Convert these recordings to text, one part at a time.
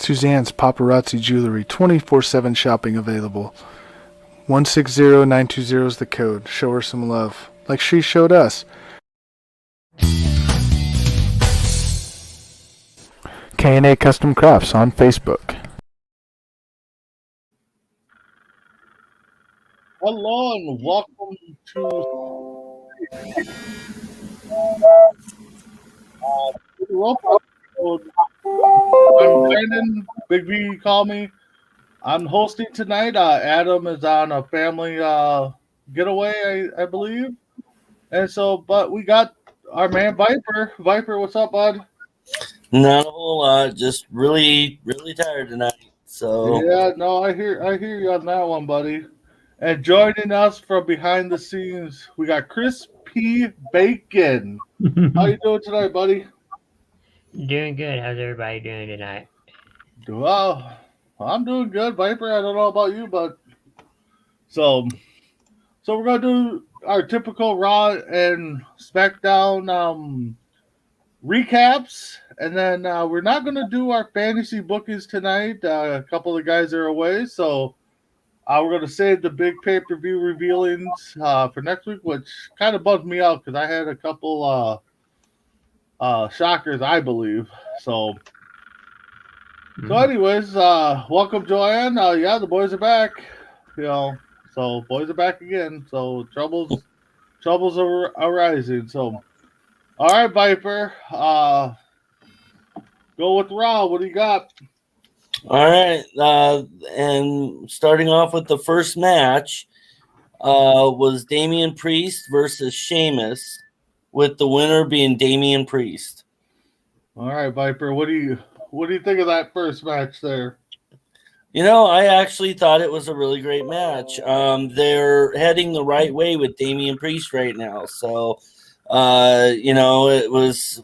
Suzanne's Paparazzi Jewelry, 24/7 shopping available. 160920 is the code. Show her some love, like she showed us. K&A Custom Crafts on Facebook. Hello and welcome to the Rope episode. I'm Brandon. Big B, call me. I'm hosting tonight. Adam is on a family getaway, I believe. And so, but we got our man Viper. Viper, what's up, bud? Not a whole lot. Just really, really tired tonight. So Yeah, no, I hear you on that one, buddy. And joining us from behind the scenes, we got Chris P. Bacon. How you doing tonight, buddy? Doing good. How's everybody doing tonight? Well, I'm doing good, Viper. I don't know about you, but so we're gonna do our typical Raw and SmackDown recaps, and then we're not gonna do our fantasy bookings tonight. A couple of the guys are away, so we're gonna save the big pay-per-view revealings for next week, which kind of bugged me out because I had a couple shockers, I believe. So anyways, welcome, Joanne. Yeah, the boys are back. So boys are back again. So troubles are arising. So, all right, Viper. Go with Raw. What do you got? all right, and starting off with the first match was Damian Priest versus Sheamus, with the winner being Damian Priest. All right, Viper. What do you think of that first match there? I actually thought it was a really great match. They're heading the right way with Damian Priest right now. So, it was,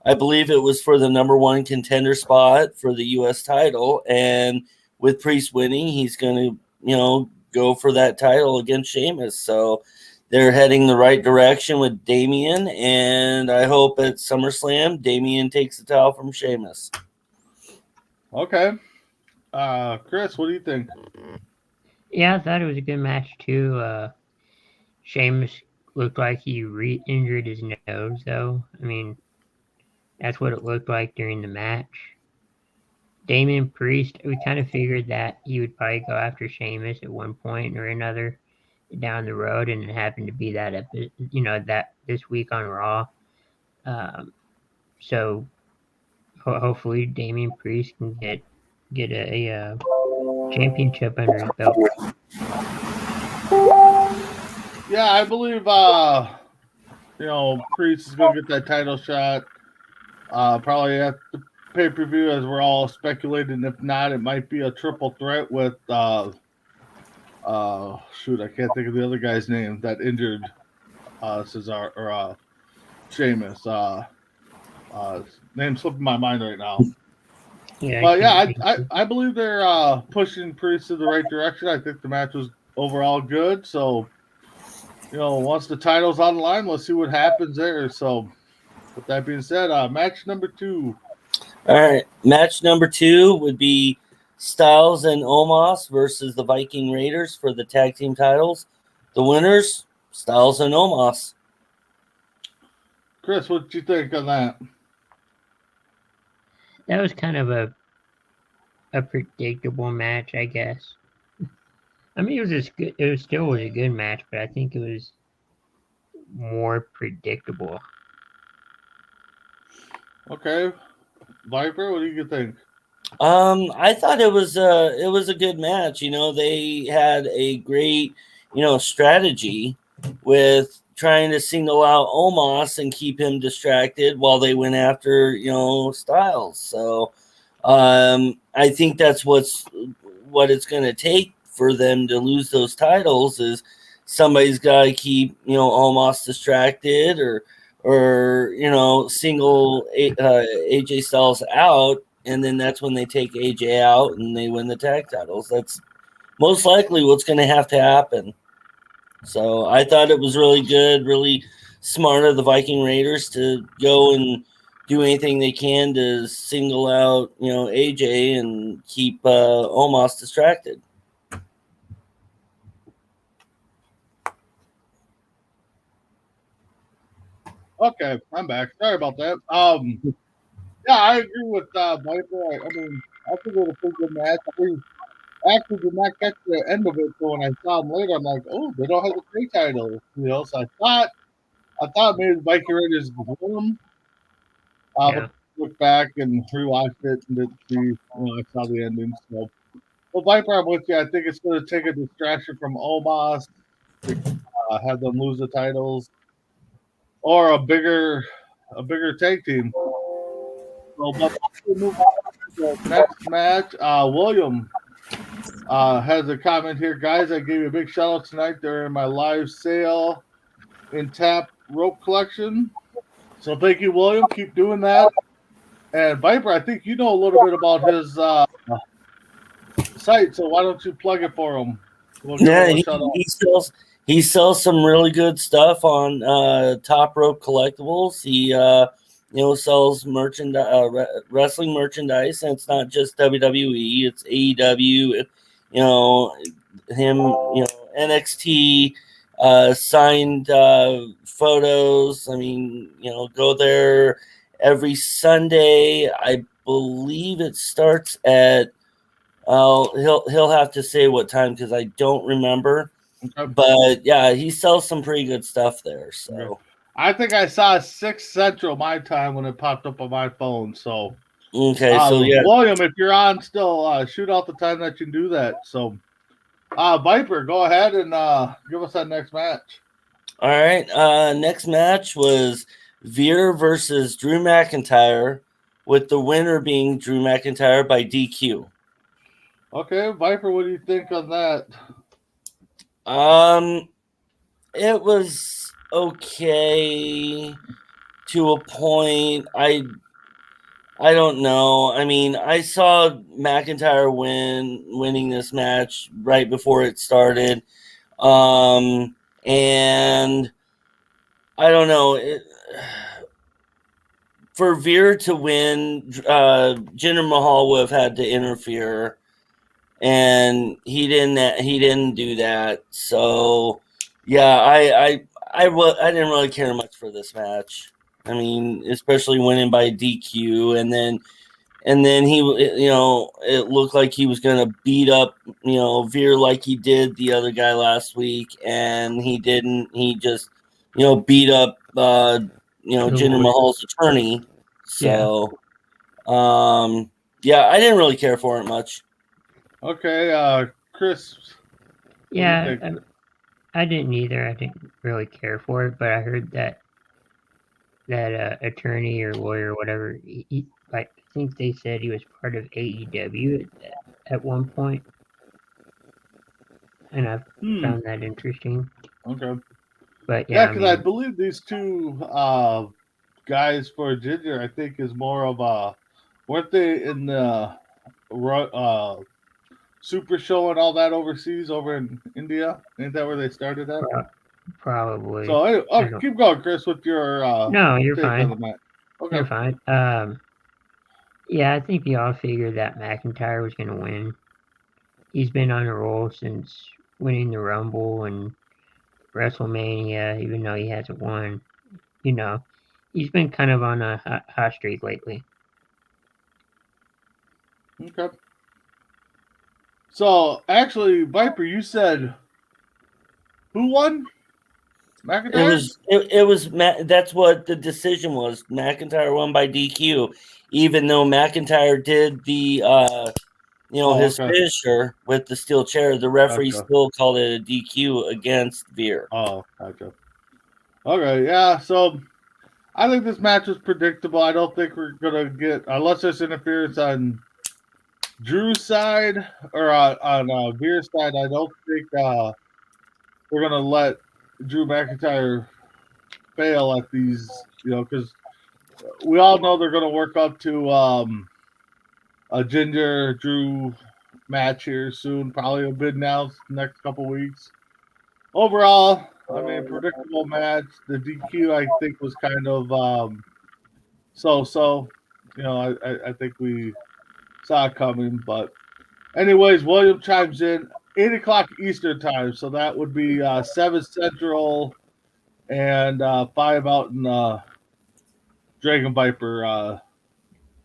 I believe it was for the number one contender spot for the U.S. title. And with Priest winning, he's going to, go for that title against Sheamus. So they're heading the right direction with Damian. And I hope at SummerSlam, Damian takes the title from Sheamus. Okay. Chris, what do you think? Yeah, I thought it was a good match too. Sheamus looked like he re-injured his nose, though. I mean, that's what it looked like during the match. Damian Priest, we kind of figured that he would probably go after Sheamus at one point or another down the road, and it happened to be that that this week on Raw. So hopefully Damian Priest can get a championship under his belt. Yeah, I believe Priest is gonna get that title shot. Probably at the pay-per-view, as we're all speculating. If not, it might be a triple threat with I can't think of the other guy's name that injured Cesaro or Sheamus. Name slipping my mind right now. Yeah, But yeah, I believe they're pushing Priest in the right direction. I think the match was overall good. So, once the title's on the line, let's see what happens there. So, with that being said, match number 2. All right, match number 2 would be Styles and Omos versus the Viking Raiders for the tag team titles. The winners, Styles and Omos. Chris, what do you think on that? That was kind of a predictable match, I guess. I mean, it still was a good match, but I think it was more predictable. Okay, Viper, what do you think? I thought it was a good match. They had a great strategy with trying to single out Omos and keep him distracted while they went after Styles. So I think that's what it's going to take for them to lose those titles is somebody's got to keep Omos distracted or single AJ Styles out, and then that's when they take AJ out and they win the tag titles. That's most likely what's going to happen. So I thought it was really good, really smart of the Viking Raiders to go and do anything they can to single out, AJ and keep Omos distracted. Okay, I'm back. Sorry about that. Yeah, I agree with Viper. I mean, I think it was a pretty good match. I actually did not catch the end of it, so when I saw them later, I'm like, oh, they don't have the three title, So I thought maybe Viking Raiders would win them. But look back and rewatched it and didn't see, I saw the ending. So, well, Viper, I'm with you. I think it's going to take a distraction from Omos to have them lose the titles, or a bigger tag team. So, but we'll move on to the next match. William has a comment here, guys. I gave you a big shout out tonight during my live sale in Tap Rope Collection. So thank you, William. Keep doing that. And Viper, I think you know a little bit about his site, so why don't you plug it for him? He sells some really good stuff on Top Rope Collectibles. He sells wrestling merchandise, and it's not just WWE, it's AEW, NXT, signed photos. I mean, go there every Sunday. I believe it starts at he'll have to say what time because I don't remember. Okay. But yeah, he sells some pretty good stuff there. So okay. I think I saw 6 Central my time when it popped up on my phone. So okay, so yeah, William, if you're on still, shoot out the time that you can do that. So Viper, go ahead and give us that next match. All right, next match was Veer versus Drew McIntyre, with the winner being Drew McIntyre by DQ. Okay, Viper, what do you think on that? It was okay to a point. I don't know. I mean, I saw McIntyre winning this match right before it started. And I don't know. For Veer to win, Jinder Mahal would have had to interfere. And he didn't do that. So yeah, I didn't really care much for this match. I mean, especially winning by DQ, and then he, it looked like he was going to beat up, Veer like he did the other guy last week, and he didn't. He just, beat up, Jinder Mahal's attorney. So, yeah, I didn't really care for it much. Okay, Chris. Yeah, I didn't either. I didn't really care for it, but I heard that attorney or lawyer or whatever, I think they said he was part of AEW at one point, and I found that interesting. Okay. But yeah, because I believe these two guys for Ginger, I think, is more of a, weren't they in the Super Show and all that overseas over in India? Ain't that where they started at? Probably. So keep going, Chris, with your no, you're fine. Okay. You're fine. Yeah, I think we all figured that McIntyre was going to win. He's been on a roll since winning the Rumble and WrestleMania, even though he hasn't won. He's been kind of on a hot streak lately. Okay. So, actually, Viper, you said who won? McIntyre? It was that's what the decision was. McIntyre won by DQ, even though McIntyre did the his finisher with the steel chair. The referee still called it a DQ against Veer. Oh, gotcha. Okay, yeah. So I think this match was predictable. I don't think we're gonna get, unless there's interference on Drew's side or on Veer's side. I don't think we're gonna let Drew McIntyre fail at these, because we all know they're gonna work up to a Ginger Drew match here soon. Probably a bid announced next couple weeks. Overall, I mean, predictable match. The DQ, I think, was kind of So, I think we saw it coming. But, anyways, William chimes in 8 o'clock Eastern time. So that would be 7 Central and 5 out in Dragon Viper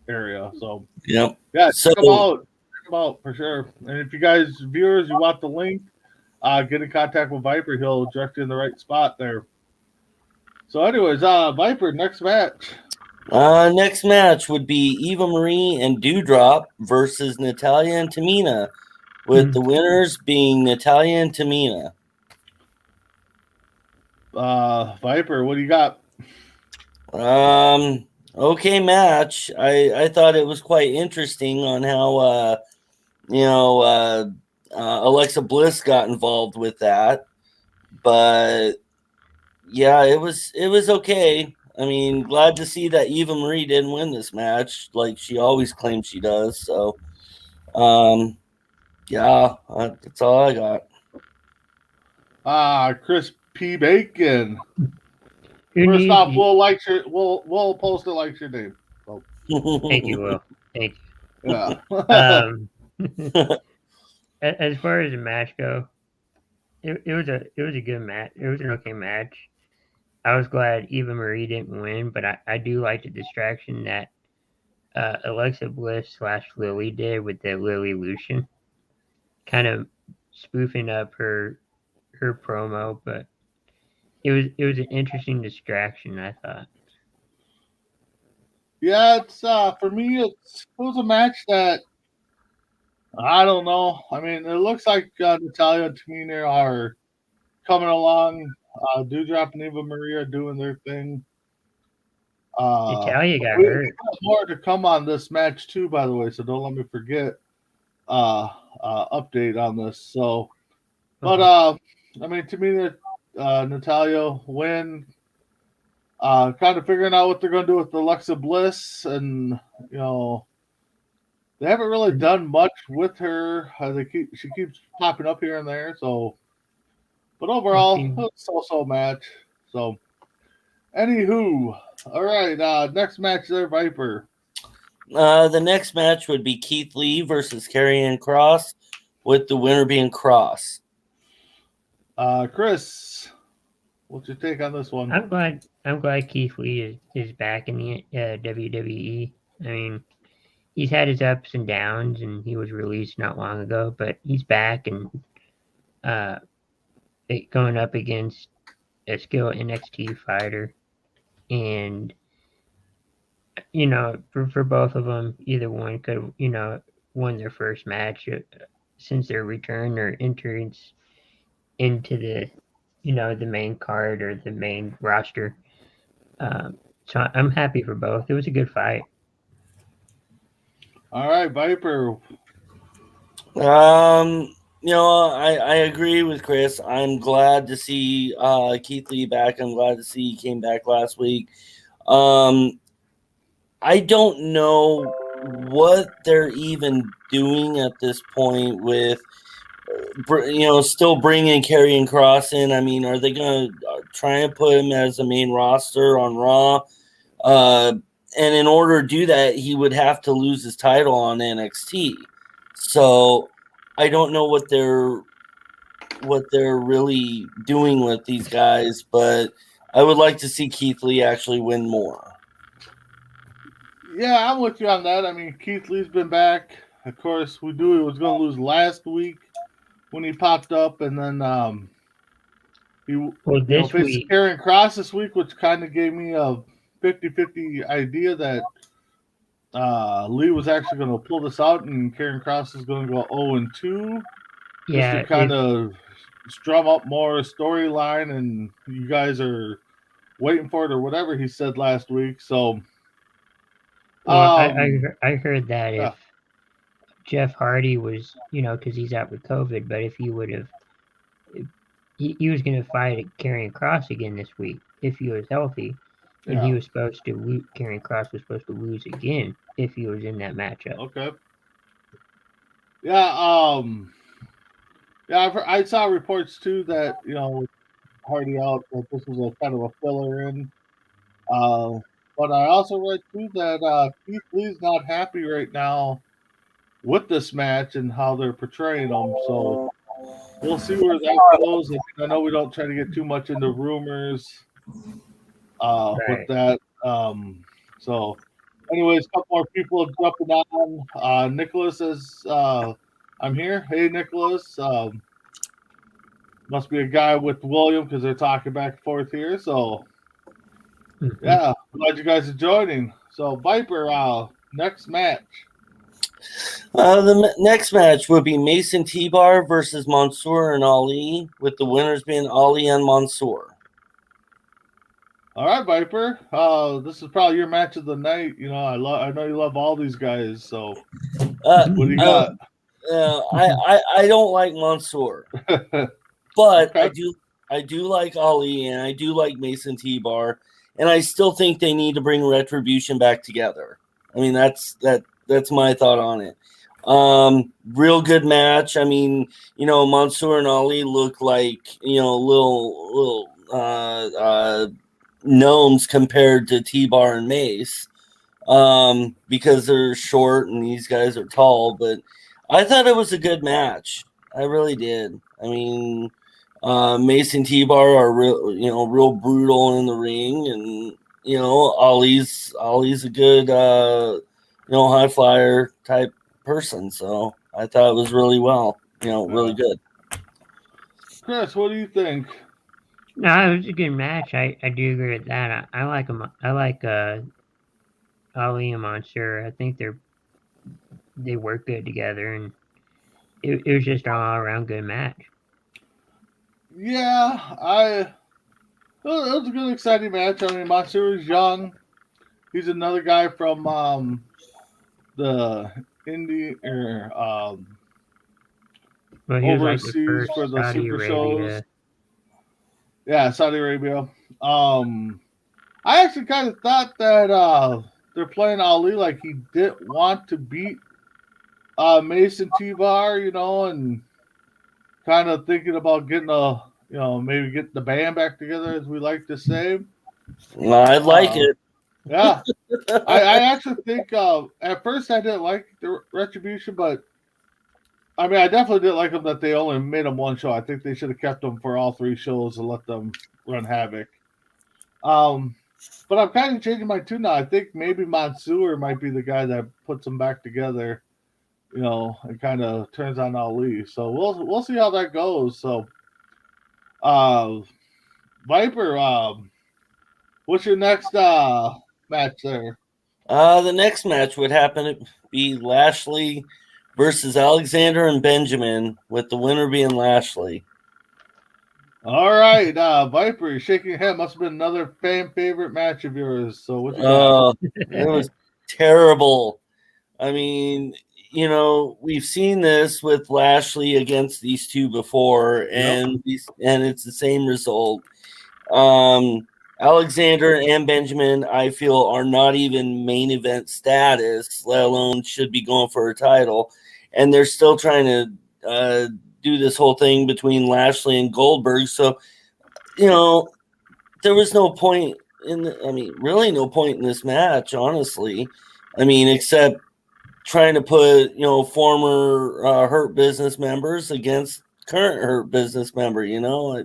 area. So, Yep. yeah, So check them out. Check them out for sure. And if you guys, viewers, you want the link, get in contact with Viper. He'll direct you in the right spot there. So, anyways, Viper, next match. next match would be Eva Marie and Dewdrop versus Natalia and Tamina, with the winners being Natalia and Tamina. Viper, what do you got? Okay match. I thought it was quite interesting on how Alexa Bliss got involved with that, but yeah, it was okay. I mean, glad to see that Eva Marie didn't win this match like she always claims she does. So, yeah, that's all I got. Chris P. Bacon. Who First needs- off, we'll post it like your name. So, Thank you, Will. Thank you. yeah. As far as the match go, it was a good match. It was an okay match. I was glad Eva Marie didn't win, but I do like the distraction that Alexa Bliss / Lily did with the Lily Lucian, kind of spoofing up her promo. But it was an interesting distraction, I thought. Yeah, it's for me. It was a match that I don't know. I mean, it looks like Natalia and Tamina are coming along. Dewdrop and Eva Marie are doing their thing. Natalia got we hurt. got more to come on this match too, by the way. So don't let me forget. Update on this. So, but I mean, Tamina, Natalia win. Kind of figuring out what they're going to do with Alexa Bliss, and they haven't really done much with her. She keeps popping up here and there. So, but overall, it was so match. So, anywho, all right. Next match there, Viper. The next match would be Keith Lee versus Karrion Kross, with the winner being Kross. Chris, what's your take on this one? I'm glad Keith Lee is back in the WWE. I mean, he's had his ups and downs, and he was released not long ago, but he's back and going up against a skilled NXT fighter, and for both of them, either one could have won their first match since their return or entrance into the the main card or the main roster. So I'm happy for both. It was a good fight. All right, Viper. I agree with Chris. I'm glad to see Keith Lee back. I'm glad to see he came back last week. I don't know what they're even doing at this point with, still bringing Karrion Kross in. I mean, are they going to try and put him as a main roster on Raw? And in order to do that, he would have to lose his title on NXT. So I don't know what they're really doing with these guys, but I would like to see Keith Lee actually win more. Yeah, I'm with you on that. I mean, Keith Lee's been back. Of course, we knew he was going to lose last week when he popped up, and then he this faced week, Karrion Kross this week, which kind of gave me a 50-50 idea that Lee was actually going to pull this out, and Karrion Kross is going to go 0-2. yeah, just to kind of strum up more storyline, and you guys are waiting for it or whatever he said last week. So, I heard that yeah. if Jeff Hardy was, because he's out with COVID, but if he would have, he was going to fight Karrion Kross again this week if he was healthy, and he was supposed to lose. Karrion Kross was supposed to lose again if he was in that matchup. Okay. Yeah. I saw reports too that Hardy out that this was a kind of a filler in. But I also read too that Keith Lee's not happy right now with this match and how they're portraying him. So we'll see where that goes. I know we don't try to get too much into rumors with Right. that. So, anyways, a couple more people jumping on. Nicholas says, I'm here. Hey, Nicholas. Must be a guy with William because they're talking back and forth here. So, Mhm. yeah, glad you guys are joining. So, Viper, next match. The next match would be Mason T-Bar versus Mansoor and Ali, with the winners being Ali and Mansoor. All right, Viper. This is probably your match of the night. You know, I know you love all these guys. So, what do you got? I don't like Mansoor, but Okay. I do like Ali and I do like Mason T-Bar, and I still think they need to bring Retribution back together. I mean, that's my thought on it. Real good match. I mean, you know, Mansoor and Ali look like, you know, little gnomes compared to T-Bar and Mace, because they're short and these guys are tall. But I thought it was a good match. I really did. I mean, Mace and T-Bar are real brutal in the ring, and you know, Ali's a good high flyer type person. So I thought it was really really good. Chris, what do you think? No, it was a good match. I do agree with that. I like him. I like Ali and Mansoor. I think they work good together, and it was just an all around good match. Yeah, it was a good, exciting match. I mean, Mansoor is young. He's another guy from the indie Well, he was like the overseas first for the Saudi super Arabia. shows. Yeah, Saudi Arabia. I actually kind of thought that they're playing Ali like he didn't want to beat Mason T-Bar, you know, and kind of thinking about getting maybe get the band back together, as we like to say. I like it. Yeah, I actually think at first I didn't like the Retribution, but I mean I definitely didn't like them that they only made them one show. I think they should have kept them for all three shows and let them run havoc. But I'm kind of changing my tune now. I think maybe Mansoor might be the guy that puts them back together, you know, and kind of turns on Ali. So we'll see how that goes. So, Viper, what's your next match there? The next match would happen to be Lashley versus Alexander and Benjamin, with the winner being Lashley. All right, Viper, you're shaking your head. Must have been another fan favorite match of yours. So what you got? It was terrible. I mean, you know, we've seen this with Lashley against these two before, and it's the same result. Alexander and Benjamin, I feel, are not even main event status, let alone should be going for a title, and they're still trying to do this whole thing between Lashley and Goldberg. So, you know, there was no point really no point in this match, honestly. I mean, except trying to put, you know, former Hurt Business members against current Hurt Business member, you know.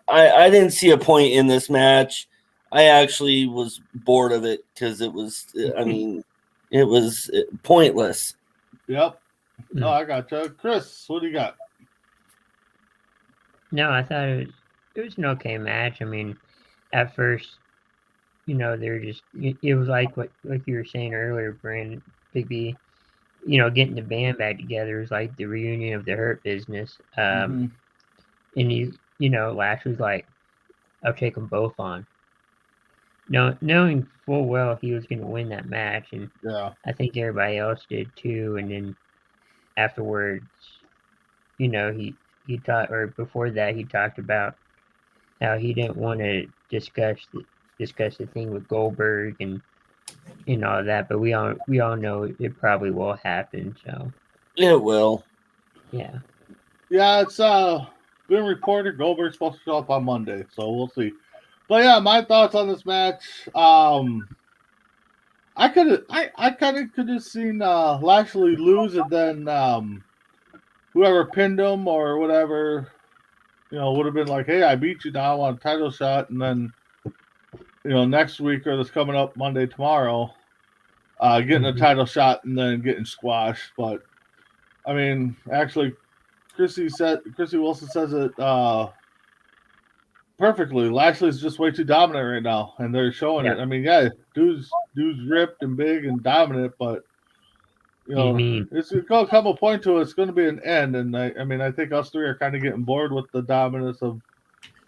I didn't see a point in this match. I actually was bored of it because it was, I mean, it was pointless. Yep. No, I got you. Chris, what do you got? No, I thought it was an okay match. I mean, at first, you know, they're just it was like you were saying earlier, Brandon, Big B, you know, getting the band back together is like the reunion of the Hurt Business. And you know, Lash was like, I'll take them both on. Knowing full well he was going to win that match, and I think everybody else did too. And then afterwards, you know, he talked, or before that, he talked about how he didn't want to discuss the thing with Goldberg and all that, but we all know it probably will happen. So it will. Yeah. Yeah, it's been reported Goldberg's supposed to show up on Monday, so we'll see. But yeah, my thoughts on this match. I kind of could have seen Lashley lose, and then whoever pinned him or whatever, would have been like, "Hey, I beat you now on a title shot," and then next week or this coming up Monday tomorrow, getting a title shot and then getting squashed. But I mean, actually, Chrissy Wilson says it perfectly. Lashley's just way too dominant right now, and they're showing it. I mean, yeah, dude's ripped and big and dominant, but it's gonna come a point to it's going to be an end. And I mean, I think us three are kind of getting bored with the dominance of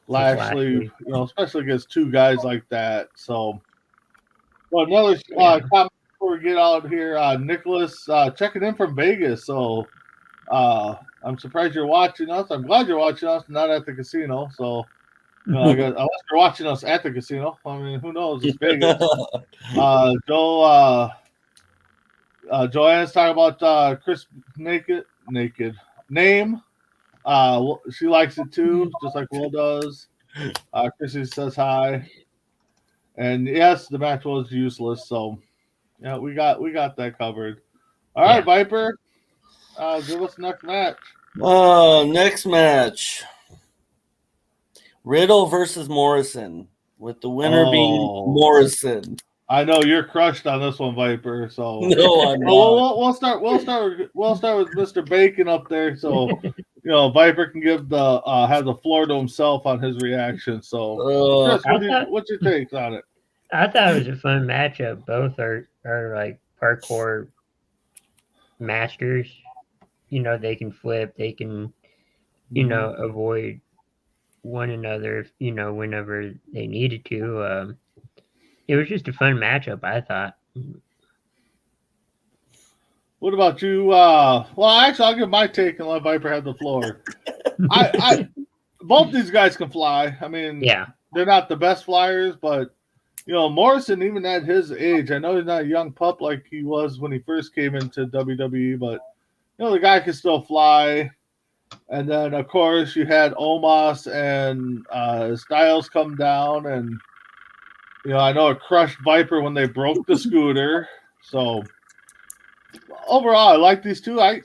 Lashley, especially against two guys like that. So, well, another comment before we get out here, Nicholas checking in from Vegas. So, I'm surprised you're watching us. I'm glad you're watching us, not at the casino. So. Unless you're watching us at the casino. I mean, who knows? It's Vegas. Joanne's talking about Chris naked name. She likes it too, just like Will does. Chrissy says hi, and yes, the match was useless. So, yeah, we got that covered. All right, Viper, give us the next match. Next match. Riddle versus Morrison, with the winner being Morrison. I know you're crushed on this one, Viper. So no, I'm not. We'll start with Mr. Bacon up there. So Viper can give have the floor to himself on his reaction. So Chris, what's your take on it? I thought it was a fun matchup. Both are like parkour masters. They can flip. They can avoid one another, whenever they needed to. It was just a fun matchup, I thought. What about you? Well, actually, I'll give my take and let Viper have the floor. Both these guys can fly. I mean, they're not the best flyers, but Morrison, even at his age, I know he's not a young pup like he was when he first came into WWE, but the guy can still fly. And then, of course, you had Omos and Styles come down, and I know it crushed Viper when they broke the scooter. So overall, I like these two. I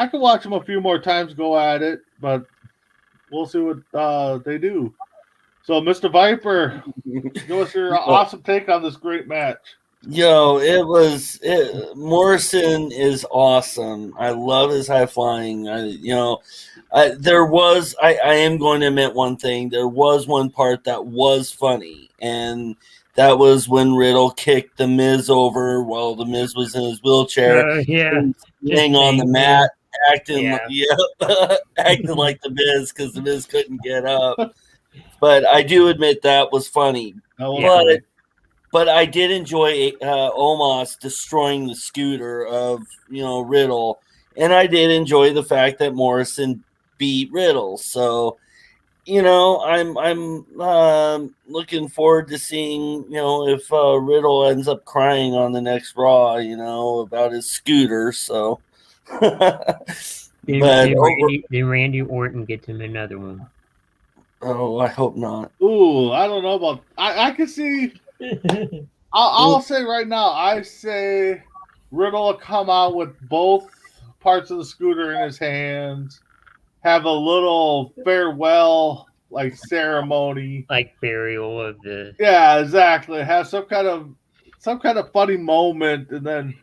could watch them a few more times go at it, but we'll see what they do. So, Mr. Viper, give us your awesome take on this great match. Yo, Morrison is awesome. I love his high flying. I am going to admit one thing. There was one part that was funny, and that was when Riddle kicked the Miz over while the Miz was in his wheelchair. Laying on the mat, acting like the Miz because the Miz couldn't get up. But I do admit that was funny. But I did enjoy Omos destroying the scooter of Riddle, and I did enjoy the fact that Morrison beat Riddle. So, I'm looking forward to seeing if Riddle ends up crying on the next Raw, about his scooter. So, then Randy Orton gets him another one. Oh, I hope not. Ooh, I don't know about. I can see. I'll say right now. I say Riddle will come out with both parts of the scooter in his hands, have a little farewell ceremony, like burial of the. Yeah, exactly. Have some kind of funny moment, and then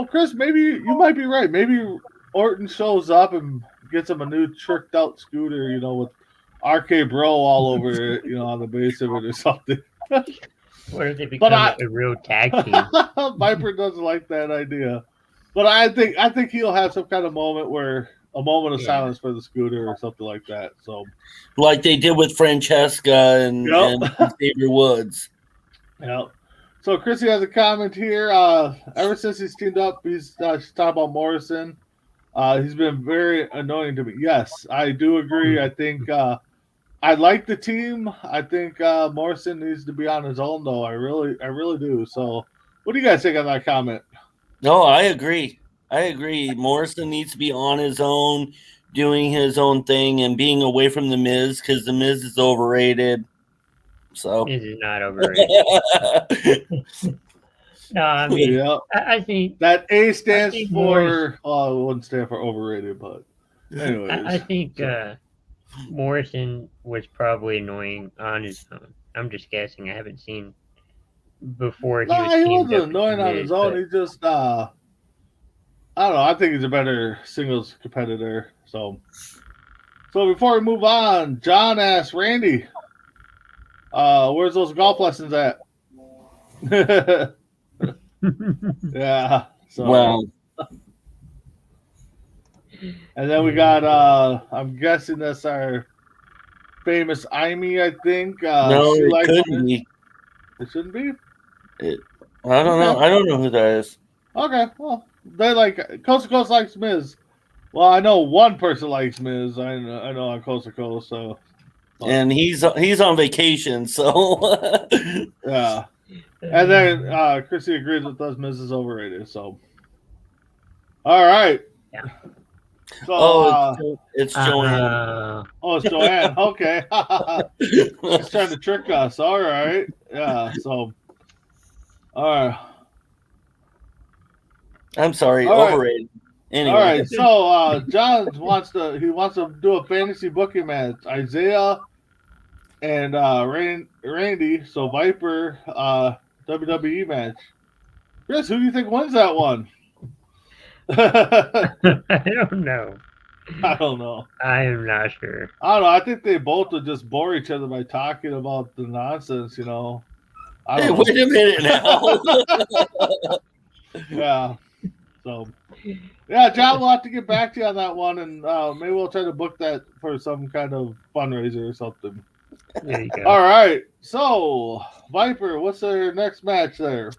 Chris, maybe you might be right. Maybe Orton shows up and gets him a new tricked out scooter, with RK Bro all over it, on the base of it or something. What if they become a real tag team? Viper doesn't like that idea, but I think he'll have some kind of moment where a moment of silence for the scooter or something like that. So, like they did with Francesca and Xavier Woods. Yep. So Chrissy has a comment here. Ever since he's teamed up, she's talking about Morrison. He's been very annoying to me. Yes, I do agree. I think I like the team. I think Morrison needs to be on his own, though. I really do. So, what do you guys think of that comment? No, I agree. Morrison needs to be on his own, doing his own thing, and being away from the Miz because the Miz is overrated. So This is not overrated. No, I mean, Yeah. I think That A stands think for. Oh, it wouldn't stand for overrated, but anyways. I think so- Morrison was probably annoying on his own. I'm just guessing. I haven't seen before he was he teamed wasn't up with annoying on Miz, his own. but- He just, I don't know. I think he's a better singles competitor. So before we move on, John asked Randy, where's those golf lessons at? Yeah. So, well, and then we got, I'm guessing that's our famous Amy, I think. no, she it likes couldn't Miz. be. It shouldn't be? I don't know. I don't know who that is. Okay, well, they like Coast to Coast likes Miz. Well, I know one person likes Miz. I know on Coast to Coast, so And he's on vacation, so yeah. And then Chrissy agrees with us. Miz is overrated. So, all right. Yeah. So, it's Joanne. it's Joanne. Okay, she's trying to trick us. All right. Yeah. So, all right. I'm sorry, All right. overrated. Anyway, All right, so John wants to do a fantasy booking match. Isaiah and Randy, so Viper WWE match. Chris, who do you think wins that one? I don't know. I don't know. I am not sure. I don't know. I think they both would just bore each other by talking about the nonsense, I hey, don't wait a minute now. know. Yeah. So, yeah, John, we'll have to get back to you on that one, and maybe we'll try to book that for some kind of fundraiser or something. There you go. All right. So, Viper, what's their next match there?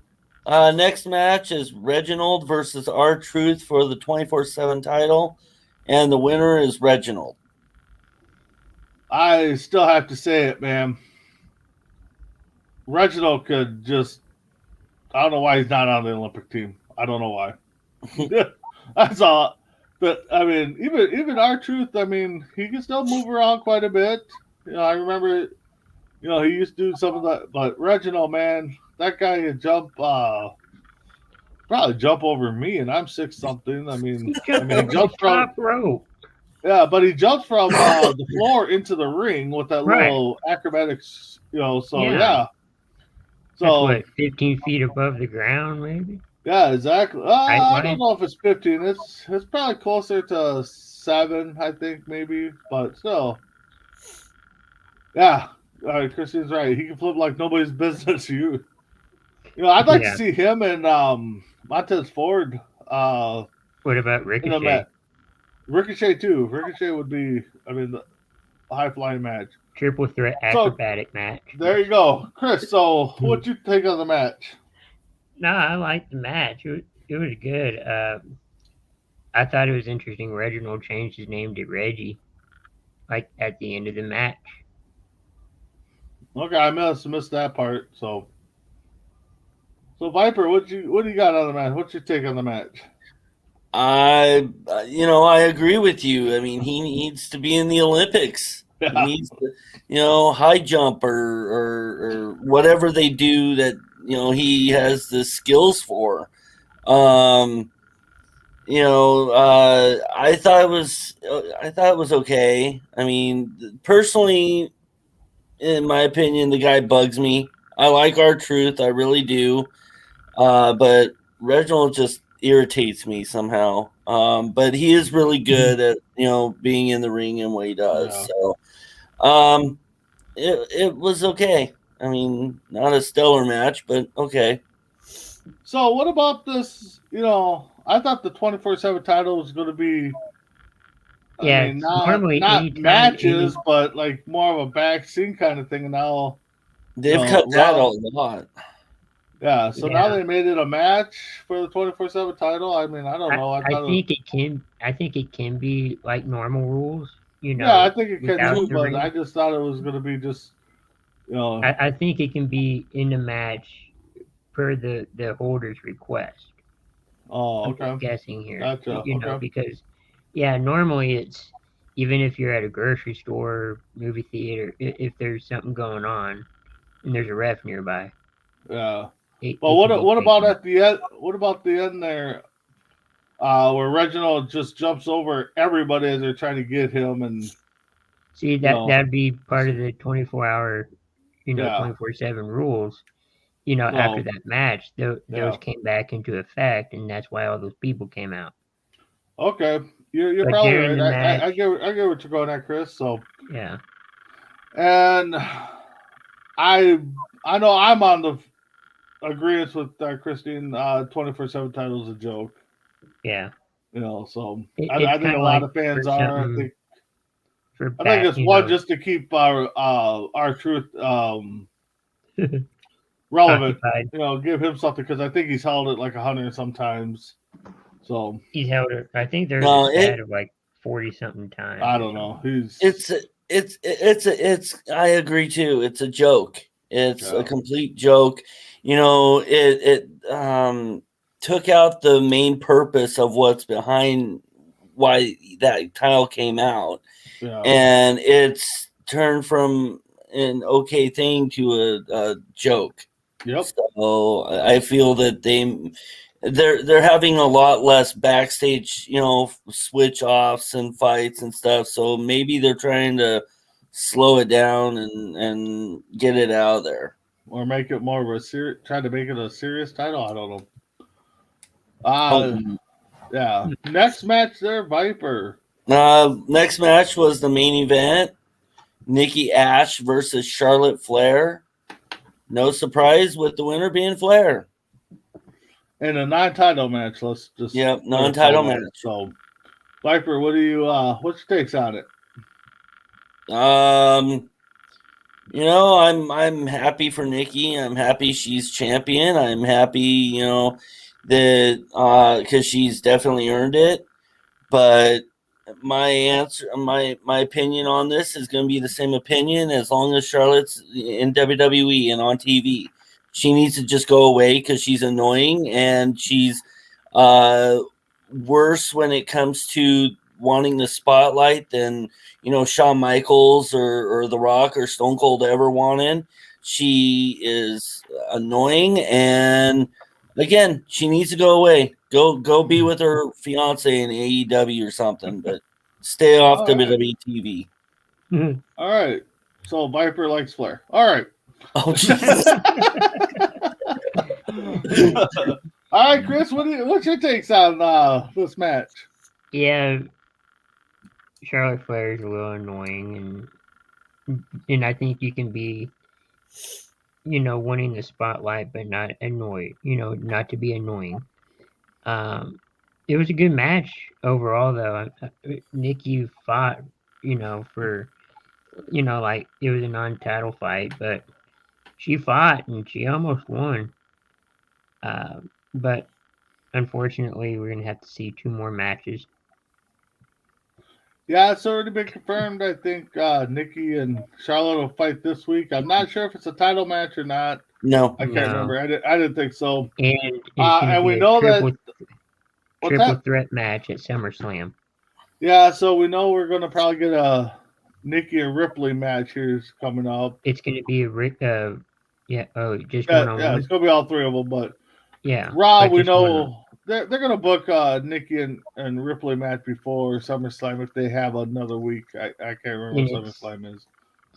Next match is Reginald versus R-Truth for the 24/7 title, and the winner is Reginald. I still have to say it, man. Reginald could just. I don't know why he's not on the Olympic team. I don't know why. That's all. But I mean, even R-Truth, I mean, he can still move around quite a bit. I remember, he used to do some of that. But Reginald, man, that guy could jump, probably jump over me, and I'm 6 something. I mean, he jumps from top rope. yeah, but he jumps from the floor into the ring with that Right. little acrobatics. So Yeah. yeah. That's So what, 15 feet above the ground, maybe? yeah, exactly. I Right. don't know if it's 15. It's probably closer to 7, I think, maybe. But still, yeah. Christian's right. He can flip like nobody's business. I'd like Yeah. to see him and Montez Ford. What about In a Ricochet? match. Ricochet too. Ricochet would be, the high flying match. Triple threat acrobatic match. There you go, Chris. So, what you think of the match? No, I liked the match. It was good. I thought it was interesting. Reginald changed his name to Reggie, like at the end of the match. Okay, I must have missed that part. So Viper, what do you got on the match? What's your take on the match? I agree with you. I mean, he needs to be in the Olympics. Yeah. He needs to, high jump or whatever they do that, he has the skills for. I thought it was okay. I mean, personally, in my opinion, the guy bugs me. I like R-Truth, I really do. But Reginald just irritates me somehow. But he is really good at, being in the ring and what he does. Yeah. So, it was okay. I mean, not a stellar match, but okay. So what about this? I thought the 24/7 title was going to be. Yeah, normally not anytime matches, but like more of a back scene kind of thing. And now, They've No, cut that well- a lot. yeah. So now Yeah. they made it a match for the 24/7 title. I mean, I don't know. I I thought think it can. I think it can be like normal rules. yeah, I think it can without too, the but ring. I just thought it was going to be just, I think it can be in the match per the holder's request. oh, I'm okay. just guessing here. Gotcha, okay. Because normally it's even if you're at a grocery store, movie theater, if there's something going on, and there's a ref nearby. Yeah. It But can be what about taken. at the end? What about the end there? Where Reginald just jumps over everybody as they're trying to get him, and See, you know, that'd be part of the 24-hour, yeah. 24/7 rules. After So that match, those yeah. came back into effect, and that's why all those people came out. Okay, you're But probably during right. the match, I get what you're going at, Chris. So yeah, and I know I'm on the agreement with Christine. 24/7 title is a joke. yeah, So it's I think kind a of lot like of fans for are. something for I think back, it's one just to keep our truth relevant. occupied. Give him something because I think he's held it like 100 sometimes. So He's held it. I think there's a No, stat of like 40 something times. I or don't know. something. it's I agree too. It's a joke. It's Yeah. a complete joke. It took out the main purpose of what's behind why that title came out, Yeah. and it's turned from an okay thing to a joke. Yep. So I feel that they're having a lot less backstage, switch offs and fights and stuff. So maybe they're trying to slow it down and get it out of there. Or make it more of a try to make it a serious title. I don't know. Oh, Yeah. Next match there, Viper. next match was the main event: Nikki Ash versus Charlotte Flair. No surprise with the winner being Flair. In a non-title match, let's just non-title match. So, Viper, what's your takes on it? I'm happy for Nikki. I'm happy she's champion. I'm happy, that because she's definitely earned it. But my opinion on this is going to be the same opinion as long as Charlotte's in WWE and on TV. She needs to just go away because she's annoying and she's worse when it comes to wanting the spotlight than Shawn Michaels or The Rock or Stone Cold ever wanted. She is annoying, and again, she needs to go away. Go be with her fiance in AEW or something, but stay off WWE TV. All right. So Viper likes Flair. All right. Oh, Jesus. All right, Chris. What's your takes on this match? Yeah, Charlotte Flair is a little annoying, and I think you can be, wanting the spotlight but not annoyed. Not to be annoying. It was a good match overall, though. Nikki fought, for, like it was a non-title fight, but she fought and she almost won. But unfortunately, we're gonna have to see 2 more matches. Yeah, it's already been confirmed. I think Nikki and Charlotte will fight this week. I'm not sure if it's a title match or not. No, I can't remember. I didn't think so. And it's gonna be we a know triple threat match at SummerSlam. Yeah, so we know we're going to probably get a Nikki and Ripley match here coming up. It's going to be one-on-one. Yeah, it's going to be all 3 of them. But yeah, Raw, we know they're going to book Nikki and Ripley match before SummerSlam if they have another week. I can't remember what SummerSlam is.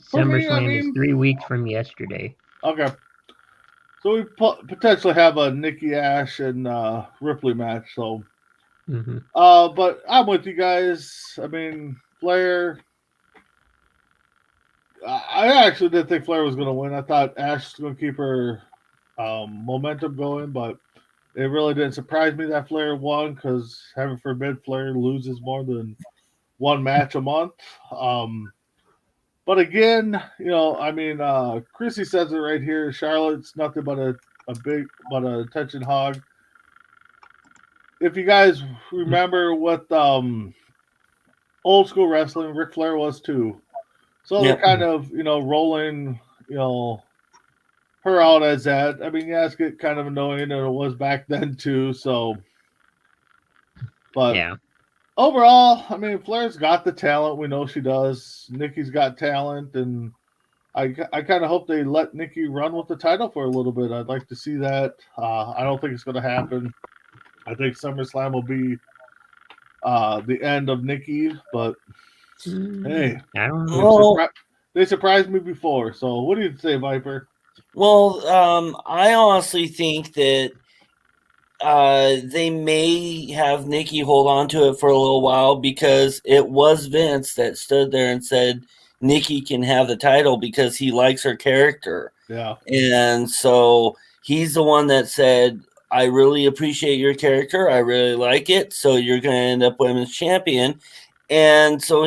SummerSlam is 3 weeks from yesterday. Okay. So we potentially have a Nikki Ash and Ripley match. So, but I'm with you guys. I mean, Flair. I actually didn't think Flair was going to win. I thought Ash was going to keep her momentum going, but it really didn't surprise me that Flair won because, heaven forbid, Flair loses more than 1 match a month. But again, Chrissy says it right here. Charlotte's nothing but a attention hog. If you guys remember what old school wrestling, Ric Flair was too. So they're kind of, rolling, her out as that. I mean, yeah, it's get kind of annoying, and it was back then too. So, but yeah. Overall, I mean, Flair's got the talent. We know she does. Nikki's got talent, and I kind of hope they let Nikki run with the title for a little bit. I'd like to see that. I don't think it's going to happen. I think SummerSlam will be the end of Nikki, but hey, I don't know. Well, they surprised me before. So what do you say, Viper? Well, I honestly think that they may have Nikki hold on to it for a little while because it was Vince that stood there and said Nikki can have the title because he likes her character. Yeah. And so he's the one that said, I really appreciate your character. I really like it. So you're going to end up women's champion. And so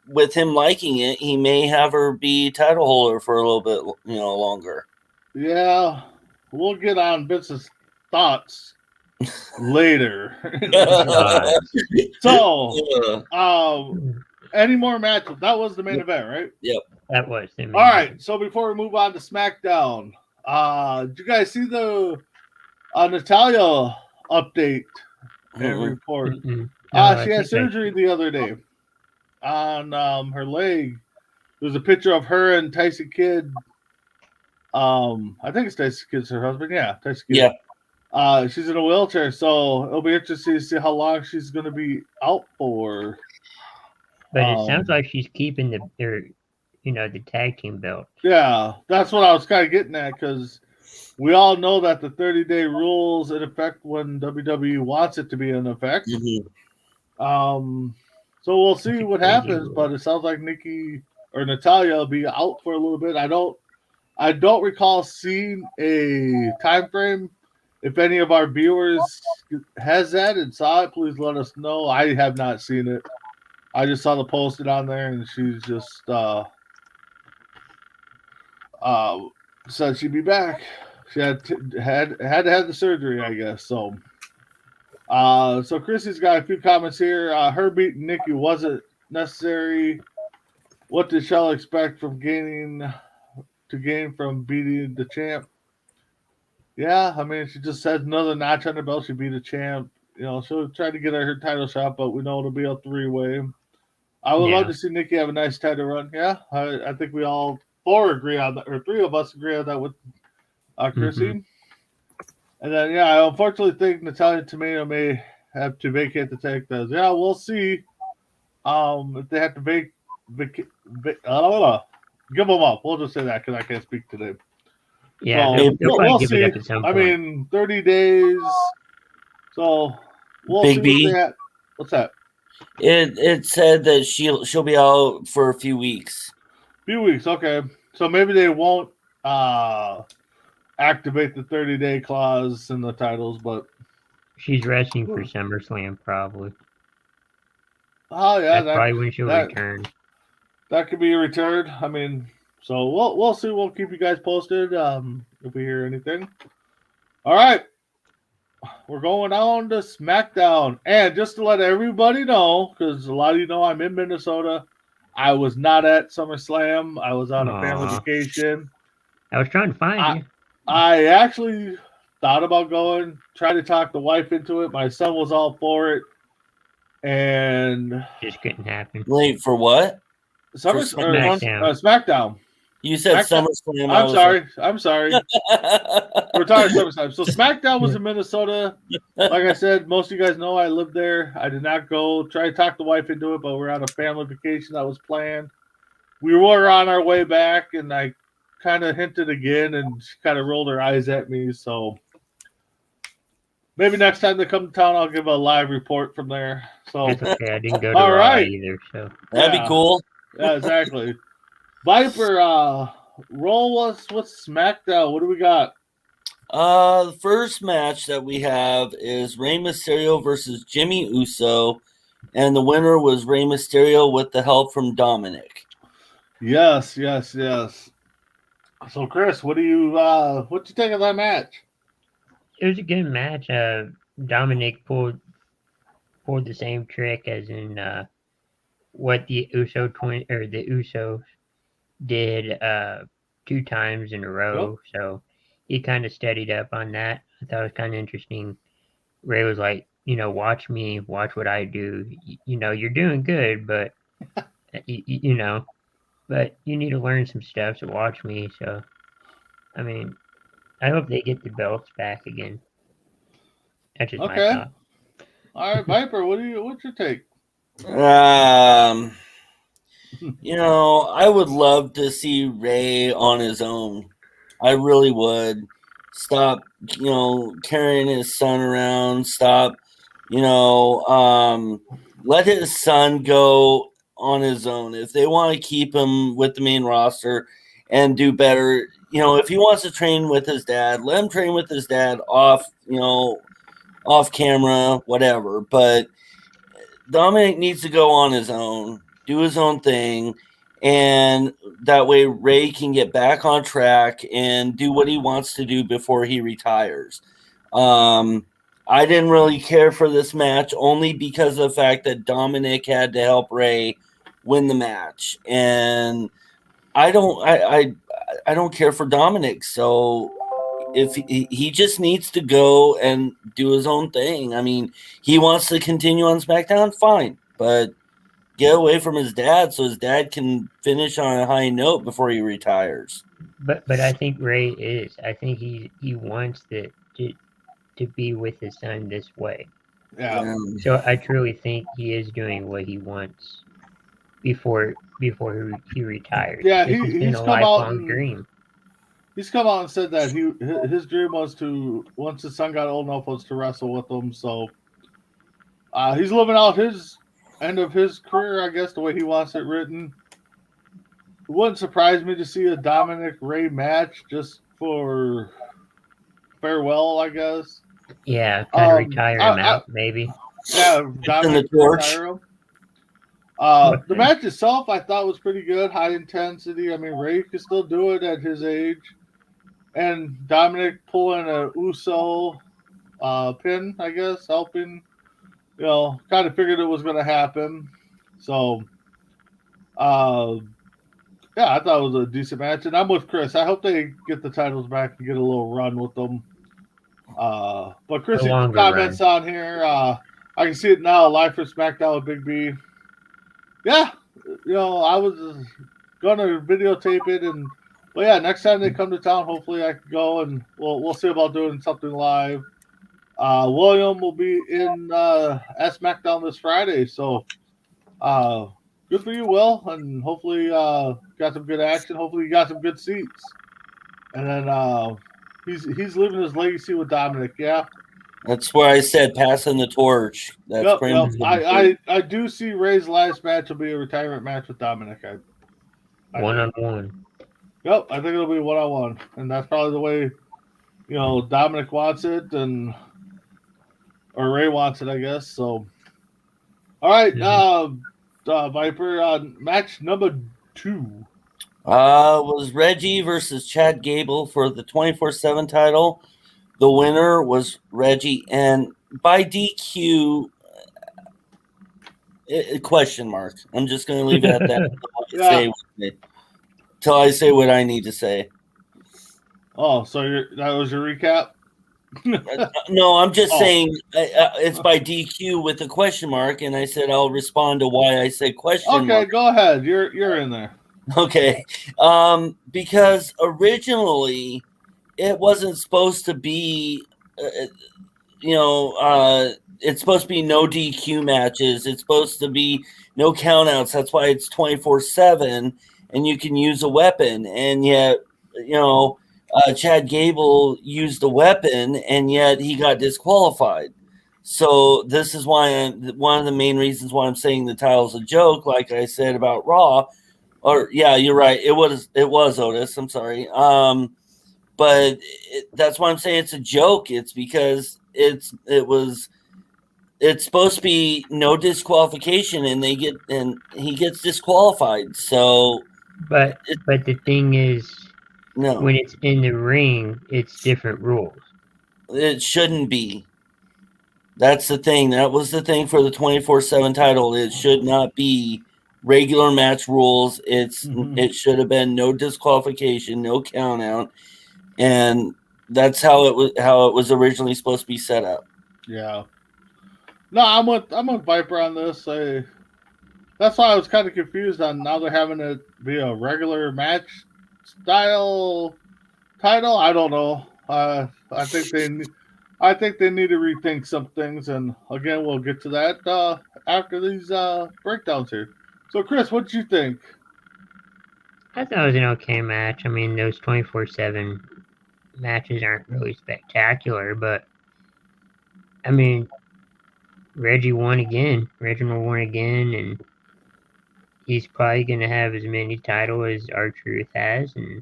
with him liking it, he may have her be title holder for a little bit, longer. Yeah. We'll get on Vince's thoughts later. So, any more matches? That was the main event, right? Yep. That was the main All right. So before we move on to SmackDown, did you guys see the Natalya update and report? No, She had surgery the other day on her leg. There's a picture of her and Tyson Kidd. I think it's Tyson Kidd's her husband. Yeah, Tyson Kidd. Yeah. She's in a wheelchair, so it'll be interesting to see how long she's going to be out for. But it sounds like she's keeping the tag team belt. Yeah, that's what I was kind of getting at, because we all know that the 30-day rules in effect when WWE wants it to be in effect. Mm-hmm. So we'll see what happens, but it sounds like Nikki or Natalya will be out for a little bit. I don't recall seeing a time frame. If any of our viewers has that and saw it, please let us know. I have not seen it. I just saw the posted on there, and she's just said she'd be back. She had to have the surgery, I guess. So, so Chrissy's got a few comments here. Her beating Nikki wasn't necessary. What did Shell expect from gain from beating the champ? Yeah, I mean, she just had another notch on her belt. She beat a champ. She'll try to get her title shot, but we know it'll be a 3-way. I would love to see Nikki have a nice title run. Yeah, I think we all 4 agree on that, or 3 of us agree on that with Chrissy. Mm-hmm. And then, I unfortunately think Natalya Tomato may have to vacate the tag titles. Yeah, we'll see. If they have to give them up. We'll just say that because I can't speak today. Yeah, so, we'll see. It up at some point. I mean, 30 days. So we'll Big see B. What's that? It said that she'll be out for a few weeks. Few weeks, okay. So maybe they won't activate the 30-day clause in the titles, but she's resting for SummerSlam probably. Oh yeah, that's probably when she'll return. That could be a return. I mean, so we'll see. We'll keep you guys posted if we hear anything. All right. We're going on to SmackDown. And just to let everybody know, because a lot of you know I'm in Minnesota, I was not at SummerSlam. I was on a family vacation. I was trying to find you. I actually thought about going, try to talk the wife into it. My son was all for it. And just couldn't happen. Wait, for what? SmackDown. You said SummerSlam. I'm sorry. We're talking SummerSlam. So SmackDown was in Minnesota. Like I said, most of you guys know I lived there. I did not go. Try to talk the wife into it, but we're on a family vacation that was planned. We were on our way back, and I kind of hinted again, and she kind of rolled her eyes at me. So maybe next time they come to town, I'll give a live report from there. So that's okay. I didn't go to Raw either, so that'd be cool. Yeah, exactly. Viper, roll us with SmackDown. What do we got? The first match that we have is Rey Mysterio versus Jimmy Uso, and the winner was Rey Mysterio with the help from Dominic. Yes. So, Chris, what you think of that match? It was a good match. Dominic pulled the same trick as in what the Usos did 2 times in a row. Yep. So he kind of steadied up on that. I thought it was kind of interesting. Ray was like, watch me, watch what I do. You're doing good, but but you need to learn some stuff to watch me. So, I mean, I hope they get the belts back again. That's just my Okay. thought. All right, Viper, what's your take? I would love to see Ray on his own. I really would. Stop, carrying his son around. Stop, let his son go on his own. If they want to keep him with the main roster and do better, if he wants to train with his dad, let him train with his dad off camera, whatever. But Dominic needs to go on his own, do his own thing, and that way Ray can get back on track and do what he wants to do before he retires. I didn't really care for this match only because of the fact that Dominic had to help Ray win the match, and I don't care for Dominic. So if he just needs to go and do his own thing. I mean, he wants to continue on SmackDown, fine, but get away from his dad so his dad can finish on a high note before he retires. But I think Ray is. I think he wants to be with his son this way. Yeah. So I truly think he is doing what he wants before he retires. Yeah, This has been he's a come out lifelong and dream. he's come out and said that his dream was to, once his son got old enough, was to wrestle with him. So he's living out his end of his career, I guess, the way he wants it written. It wouldn't surprise me to see a Dominic Ray match just for farewell, I guess. Yeah, kind of retire him out, maybe. Yeah, Dominic the torch. retire him. The match itself, I thought, was pretty good, high intensity. I mean, Ray could still do it at his age, and Dominic pulling a Uso pin, I guess, helping. Kind of figured it was going to happen. So, yeah, I thought it was a decent match, and I'm with Chris. I hope they get the titles back and get a little run with them. But Chris, your comments on here, I can see it now, live for SmackDown with Big B. Yeah, I was going to videotape it, but yeah, next time they come to town, hopefully I can go, and we'll see about doing something live. William will be in at SmackDown this Friday, so good for you, Will, and hopefully got some good action. Hopefully you got some good seats, and then he's living his legacy with Dominic. Yeah, that's where I said passing the torch. That's yep. I do see Ray's last match will be a retirement match with Dominic. I 1-on-1. Yep, I think it'll be 1-on-1, and that's probably the way Dominic wants it, or Ray wants it, I guess. So, all right, Viper, match number 2 was Reggie versus Chad Gable for the 24/7 title. The winner was Reggie, and by DQ, question mark. I'm just going to leave it at that. Till I say what I need to say. Oh, so that was your recap? No, I'm just saying it's by DQ with a question mark, and I said I'll respond to why I said question mark. Okay, go ahead. You're in there. Okay, because originally it wasn't supposed to be, it's supposed to be no DQ matches. It's supposed to be no countouts. That's why it's 24/7, and you can use a weapon. And yet, Chad Gable used a weapon, and yet he got disqualified. So this is why one of the main reasons why I'm saying the title's a joke, like I said about Raw. Or yeah, you're right. It was Otis. I'm sorry. But that's why I'm saying it's a joke. It's because it's supposed to be no disqualification, and he gets disqualified. So, but the thing is, no, when it's in the ring, it's different rules. It shouldn't be. That's the thing. That was the thing for the 24/7 title. It should not be regular match rules. It should have been no disqualification, no count out, and that's how it was originally supposed to be set up. Yeah. No, I'm with Viper on this. That's why I was kind of confused on now they're having it be a regular match style title. I don't know. I think they need to rethink some things, and again, we'll get to that after these breakdowns here. So, Chris, what did you think? I thought it was an okay match. I mean, those 24/7 matches aren't really spectacular, but I mean, Reggie won again. Reginald won again, and he's probably going to have as many titles as R-Truth has, and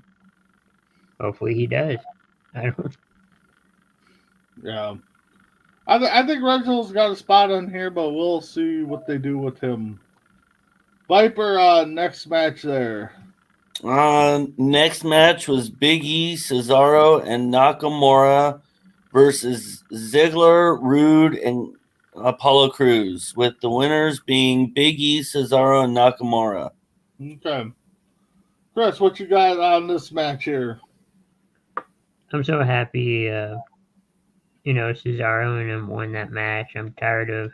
hopefully he does. I don't. Yeah, I think Reginald's got a spot on here, but we'll see what they do with him. Viper, next match there. Next match was Big E, Cesaro, and Nakamura versus Ziggler, Rude, and Apollo Crews, with the winners being Big E, Cesaro, and Nakamura. Okay. Chris, what you got on this match here? I'm so happy, Cesaro and him won that match. I'm tired of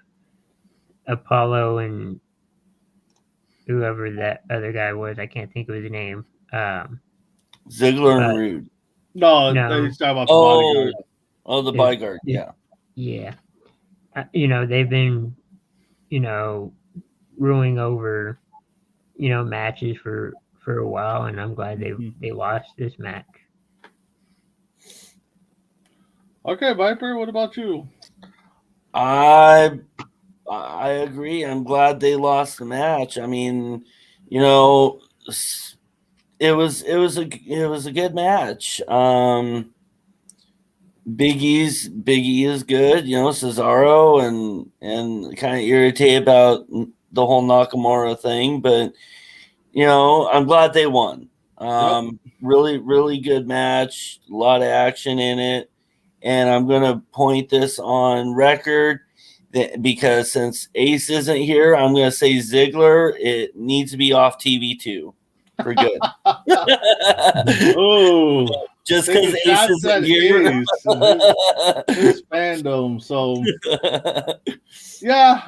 Apollo and whoever that other guy was. I can't think of his name. Ziggler and Rude. No, No. he's talking about the bodyguard. The bodyguard, yeah. Yeah. They've been, ruling over, matches for a while, and I'm glad they lost this match. Okay, Viper, what about you? I agree. I'm glad they lost the match. I mean, it was a good match. Big E is good, Cesaro and kind of irritated about the whole Nakamura thing, but I'm glad they won. Really, really good match, a lot of action in it. And I'm going to point this on record because since Ace isn't here, I'm going to say Ziggler, it needs to be off TV too for good. Oh, just because Ace isn't here. His fandom. So, yeah,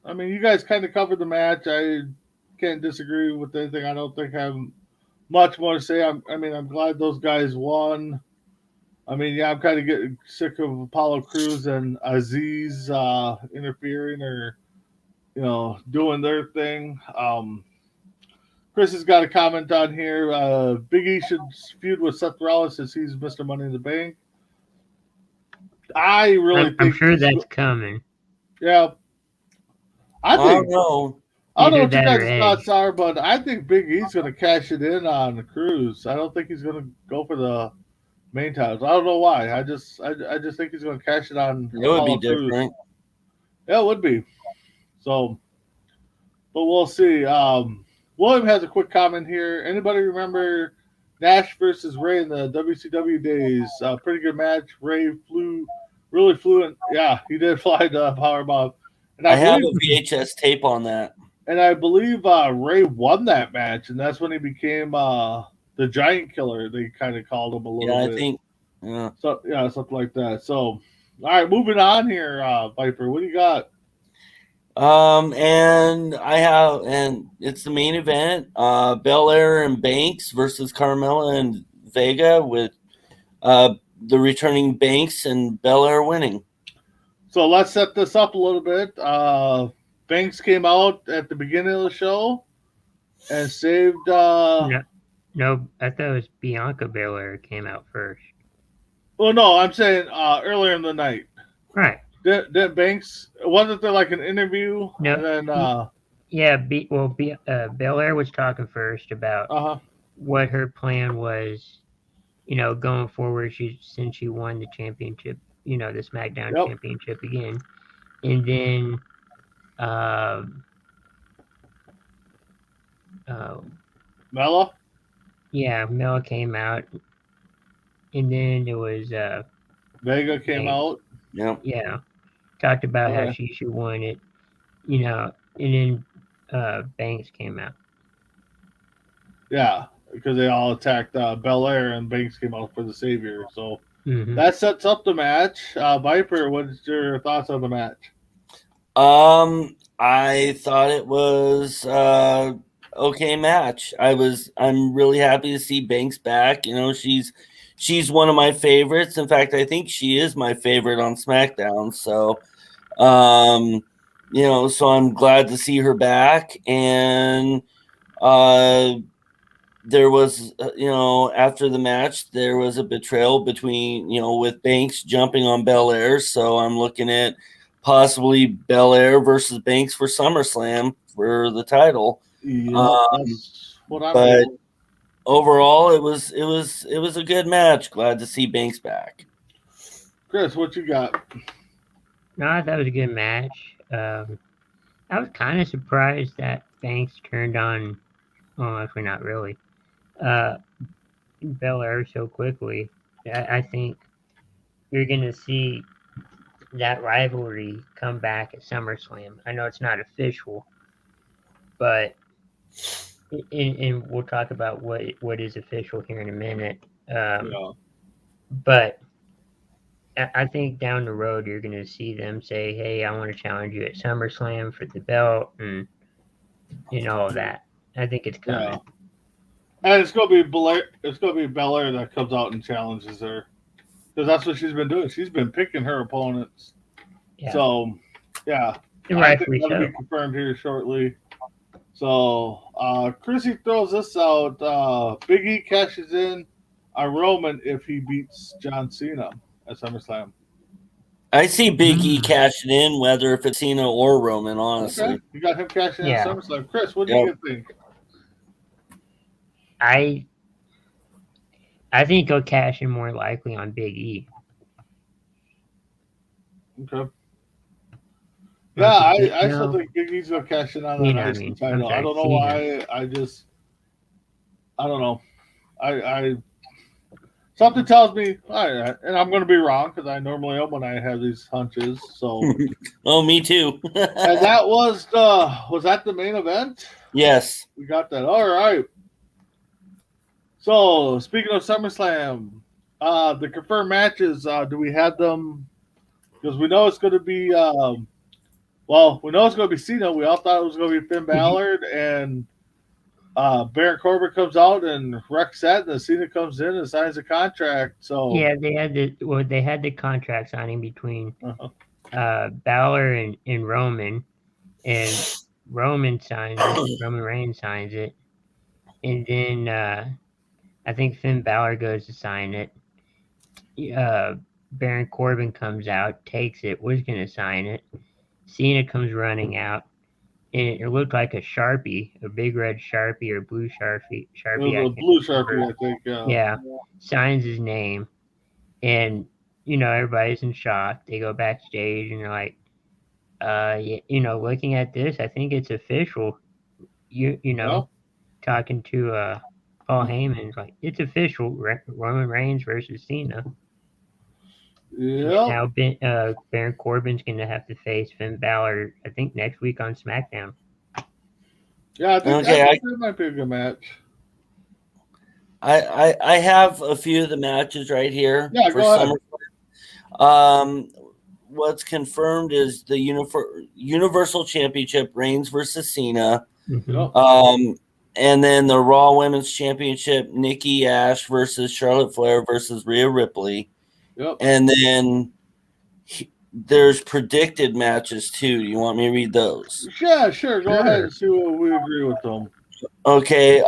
I mean, you guys kind of covered the match. I can't disagree with anything. I don't think I have much more to say. I'm glad those guys won. I mean, yeah, I'm kind of getting sick of Apollo Crews and Aziz interfering or, doing their thing. Chris has got a comment on here. Big E should feud with Seth Rollins since he's Mr. Money in the Bank. I really think I'm sure that's coming. Yeah. I don't know. I don't know what you Either that or guys' thoughts are, but I think Big E's going to cash it in on the Crews. I don't think he's going to go for the main titles. I don't know why. I just think he's going to cash it on. It would be Apollo Crews. different. Yeah, it would be. So, but we'll see. William has a quick comment here. Anybody remember Nash versus Ray in the WCW days? Pretty good match. Ray really flew, and yeah, he did fly the Powerbomb. And I have a VHS tape on that. And I believe Ray won that match, and that's when he became the Giant Killer. They kind of called him a little bit. I think. Yeah. So yeah, something like that. So, all right, moving on here, Viper. What do you got? And it's the main event. Belair and Banks versus Carmella and Vega, with the returning Banks and Belair winning. So let's set this up a little bit. Banks came out at the beginning of the show and saved. No, I thought it was Bianca Belair came out first. Well, no, I'm saying earlier in the night. Right. Did Banks, wasn't there like an interview? No. And then, Belair was talking first about what her plan was, going forward. Since she won the championship, the SmackDown championship again, and then Mella? Yeah, Mella came out, and then it was Vega came out. Yep. Yeah, talked about how she should win it, and then Banks came out. Yeah, because they all attacked Belair, and Banks came out for the savior. So that sets up the match. Viper, what's your thoughts on the match? I thought it was okay match. I'm really happy to see Banks back. You know, she's one of my favorites. In fact, I think she is my favorite on SmackDown. So you know, so I'm glad to see her back. And there was, you know, after the match, there was a betrayal between, you know, with Banks jumping on Belair. So I'm looking at possibly Belair versus Banks for SummerSlam for the title. That's what I'm But doing. overall, it was a good match. Glad to see Banks back. Chris, what you got? No, I thought it was a good match. I was kind of surprised that Banks turned on, well, actually not really, Belair so quickly. I think you're going to see that rivalry come back at SummerSlam. I know it's not official, but and we'll talk about what is official here in a minute. Yeah. But I think down the road you're going to see them say, "Hey, I want to challenge you at SummerSlam for the belt," and all of that. I think it's coming. Yeah. And it's gonna be Belair. It's gonna be Belair that comes out and challenges her, because that's what she's been doing. She's been picking her opponents. Yeah. So, yeah, And I think rightfully that'll so. be confirmed here shortly. So, Chrissy throws this out. Big E cashes in on Roman if he beats John Cena at SummerSlam. I see Big E cashing in, whether if it's Cena or Roman, honestly. Okay, you got him cashing in Yeah. at SummerSlam. Chris, what do you think? I think he'll cash in more likely on Big E. Okay. Yeah, I No. still think Big E's gonna cash in on You an know what I IC mean. title. I'm I don't know sorry, why. I don't know. I something tells me, and I'm going to be wrong because I normally am when I have these hunches. So, Oh, me too. and that was that the main event? Yes. We got that. All right. So, speaking of SummerSlam, the confirmed matches, do we have them? Because we know it's going to be, we know it's going to be Cena. We all thought it was going to be Finn Balor, and Baron Corbin comes out and wrecks that, and then Cena comes in and signs a contract. So, Yeah, they had the contract signing between uh-huh. Balor and Roman, and Roman signs it. Roman Reigns signs it, and then I think Finn Balor goes to sign it. Baron Corbin comes out, takes it, was going to sign it. Cena comes running out, and it looked like a Sharpie, a big red Sharpie or blue Sharpie. It was a blue Sharpie, I think. Yeah, signs his name, and everybody's in shock. They go backstage and they're like, looking at this, I think it's official. Talking to Paul Heyman's like, it's official. Roman Reigns versus Cena. Yeah. Now Baron Corbin's going to have to face Finn Balor, I think, next week on SmackDown. Yeah, I think that might be a good match. I have a few of the matches right here. Yeah, for go ahead. What's confirmed is the Universal Championship, Reigns versus Cena. Mm-hmm. And then the Raw Women's Championship, Nikki Ash versus Charlotte Flair versus Rhea Ripley. Yep. And then there's predicted matches too. You want me to read those? Yeah, sure. Go ahead and see what we agree with them. Okay.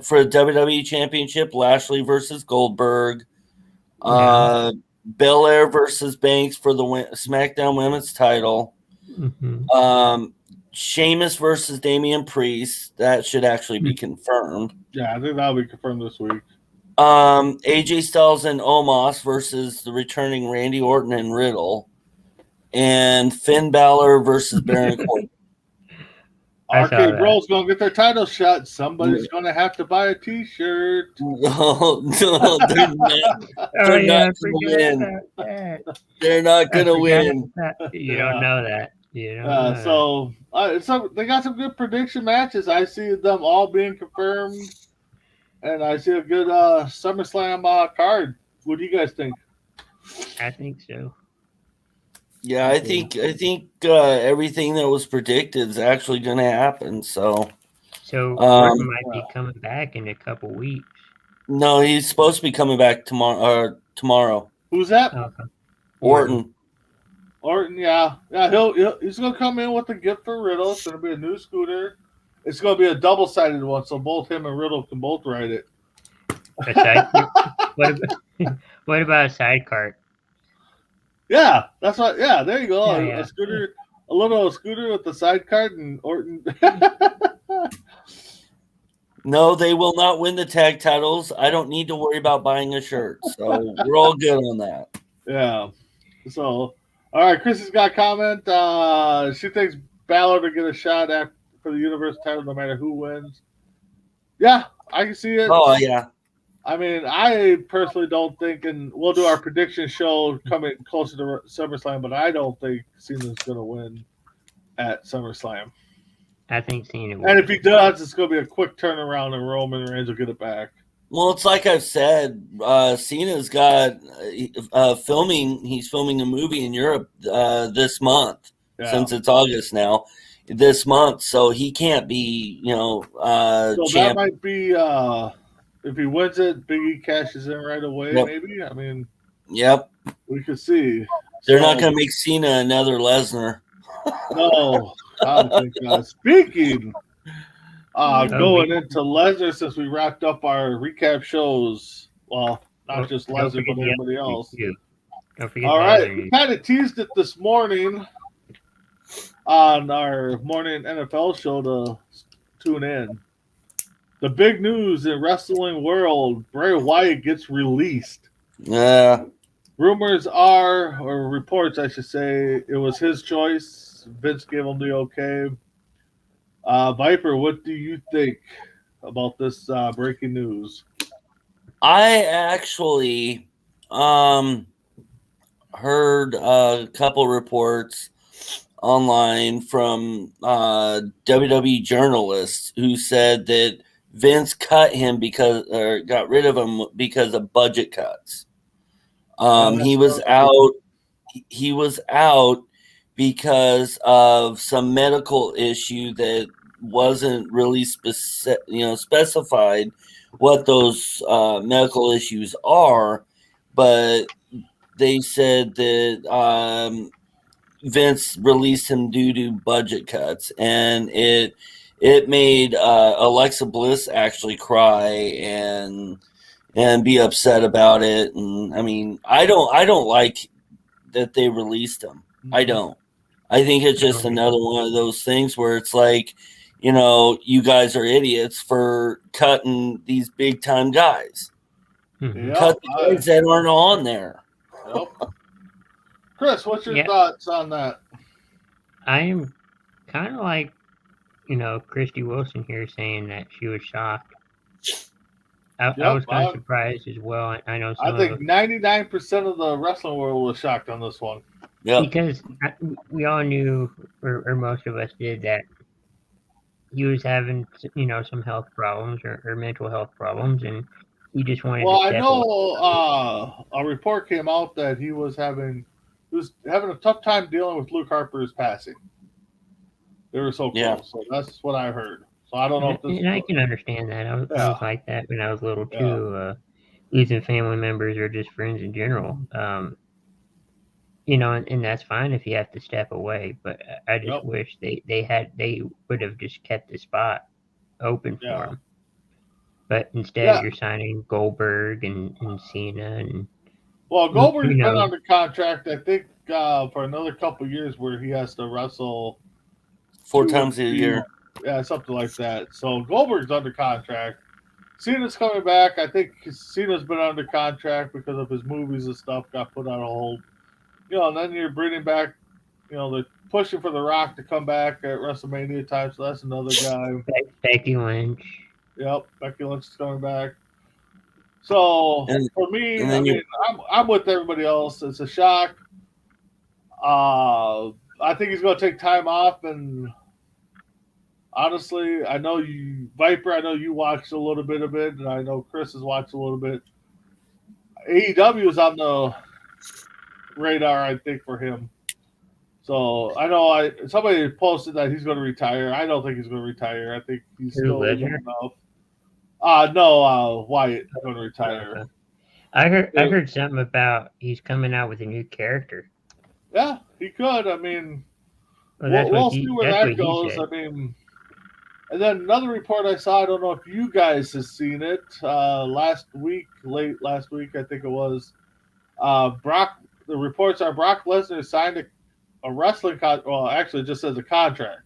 For the WWE Championship, Lashley versus Goldberg. Belair versus Banks for the SmackDown Women's title. Mm-hmm. Sheamus versus Damian Priest. That should actually be confirmed. Yeah, I think that'll be confirmed this week. AJ Styles and Omos versus the returning Randy Orton and Riddle. And Finn Balor versus Baron Corbin. RK Bros gonna get their title shot. Somebody's gonna have to buy a T-shirt. No, they're not gonna win. They're not gonna win. You don't know that. So they got some good prediction matches. I see them all being confirmed, and I see a good SummerSlam card. What do you guys think? I think so. Yeah, I think everything that was predicted is actually going to happen. So So Orton Um, might be coming back in a couple weeks. no, he's supposed to be coming back tomorrow. Tomorrow, Who's that? Okay. Orton. Orton, yeah. He's gonna come in with a gift for Riddle. It's gonna be a new scooter. It's gonna be a double-sided one, so both him and Riddle can both ride it. A side, what about what about a side cart? Yeah, that's what. Yeah, there you go. Yeah, A scooter, a little scooter with the side cart, and Orton. No, they will not win the tag titles. I don't need to worry about buying a shirt, so we're all good on that. Yeah. So, all right, Chrissy's got a comment. She thinks Balor to get a shot at for the Universal title, no matter who wins. Yeah, I can see it. Oh yeah, I mean, I personally don't think, and we'll do our prediction show coming closer to SummerSlam, but I don't think Cena's going to win at SummerSlam. I think Cena will. And if he does, it's going to be a quick turnaround, and Roman Reigns will get it back. well, it's like I've said. Cena's got filming. He's filming a movie in Europe this month, Yeah. since it's August now. This month, so he can't be, So that champ. might be, if he wins it, Big E cashes in right away, Yep. maybe. I mean, Yep, we could see. they're not going to make Cena another Lesnar. No, I don't think that. Speaking, going into Lesnar, since we wrapped up our recap shows, well, not just Don't Lesnar, forget but the everybody other else. news, too. Don't forget All the right, other we news. kind of teased it this morning on our morning NFL show to tune in. The big news in wrestling world: Bray Wyatt gets released. Yeah. Rumors are, or reports, I should say, it was his choice. Vince gave him the okay. Viper, what do you think about this breaking news? I actually heard a couple reports online from WWE journalists who said that Vince cut him or got rid of him because of budget cuts. He was out. He was out because of some medical issue that wasn't really specified what those medical issues are, but they said that Vince released him due to budget cuts, and it made Alexa Bliss actually cry and be upset about it. And I mean, I don't like that they released him. I don't. I think it's just another one of those things where it's like, you guys are idiots for cutting these big time guys. Yep, Cut the guys that aren't on there. Yep. Chris, what's your thoughts on that? I'm kind of like, Christy Wilson here saying that she was shocked. I was kind of surprised as well. I know. I think 99% of the wrestling world was shocked on this one. Yeah. Because we all knew, or most of us did, that he was having, some health problems or mental health problems, and he just wanted to step away. A report came out that he was having a tough time dealing with Luke Harper's passing. They were so close. Yeah. So that's what I heard. So I don't know if this. And I can understand that. I was like that when I was little too. Losing family members or just friends in general. And that's fine if you have to step away. But I just wish they would have just kept the spot open for him. But instead, you're signing Goldberg and Cena and. Well, Goldberg's been under contract, I think, for another couple of years, where he has to wrestle 4 times a year. Yeah, something like that. So Goldberg's under contract. Cena's coming back. I think Cena's been under contract because of his movies and stuff got put on hold. And then you're bringing back, they're pushing for The Rock to come back at WrestleMania time, so that's another guy. Becky Lynch. Yep, Becky Lynch is coming back. So for me, I'm with everybody else. It's a shock. I think he's going to take time off, and honestly, I know you, Viper. I know you watched a little bit of it, and I know Chris has watched a little bit. AEW is on the radar, I think, for him. So I know somebody posted that he's going to retire. I don't think he's going to retire. I think he's Who, still young Lesnar? enough. No, Wyatt is going to retire. Okay. I heard something about he's coming out with a new character. Yeah, he could. I mean, Well, that's we'll what see he where that's that what he goes. said. I mean, and then another report I saw. I don't know if you guys have seen it. Late last week, I think it was. Brock. The reports are Brock Lesnar signed a wrestling contract. Well, actually, it just says a contract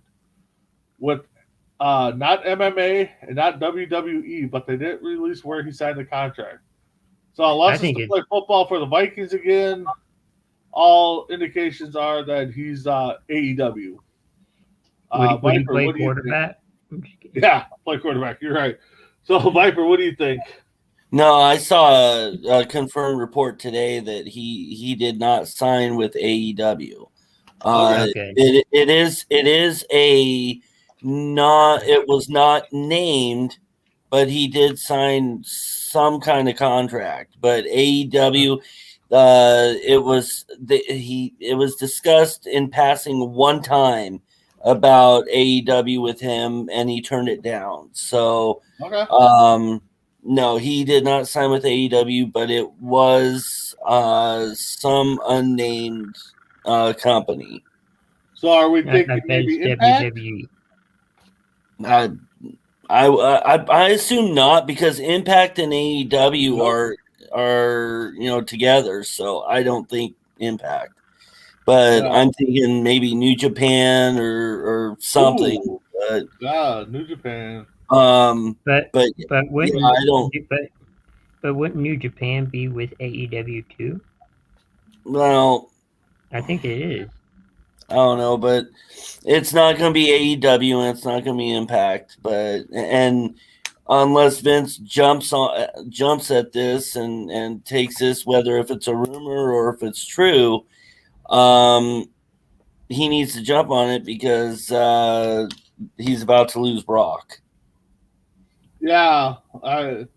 with not MMA and not WWE, but they didn't release where he signed the contract. So unless it's to play football for the Vikings again, all indications are that he's AEW. Would he Viper, play what do you quarterback? think? Yeah, play quarterback. You're right. So Viper, what do you think? No, I saw a confirmed report today that he did not sign with AEW. Okay. It is a not. It was not named, but he did sign some kind of contract. But AEW, it was discussed in passing one time about AEW with him, and he turned it down. So, Okay. no, he did not sign with AEW, but it was some unnamed company. So are we I thinking bet it's maybe Impact? WWE. I assume not, because Impact and AEW are together, so I don't think Impact. But Yeah. I'm thinking maybe New Japan or something. Ooh. New Japan. But wouldn't yeah, I don't. But wouldn't New Japan be with AEW too? Well, I think it is. I don't know, but it's not going to be AEW and it's not going to be Impact. And unless Vince jumps at this and takes this, whether if it's a rumor or if it's true, he needs to jump on it because he's about to lose Brock. Yeah, I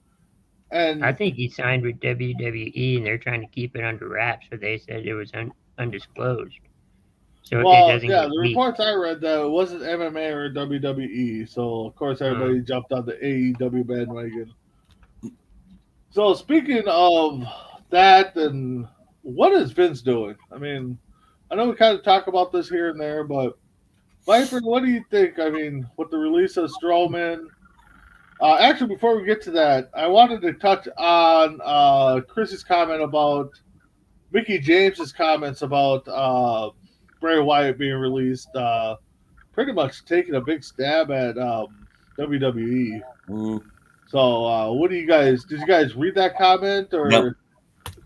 think he signed with WWE and they're trying to keep it under wraps, so they said it was undisclosed. So it doesn't get the leaked. reports I read that it wasn't MMA or WWE, so of course everybody jumped on the AEW bandwagon. So speaking of that, and what is Vince doing? I mean, I know we kind of talk about this here and there, but Viper, what do you think? I mean, with the release of Strowman. Actually, before we get to that, I wanted to touch on Chris's comment about Mickey James's comments about Bray Wyatt being released, pretty much taking a big stab at WWE. So, what do you guys? Did you guys read that comment, or Nope.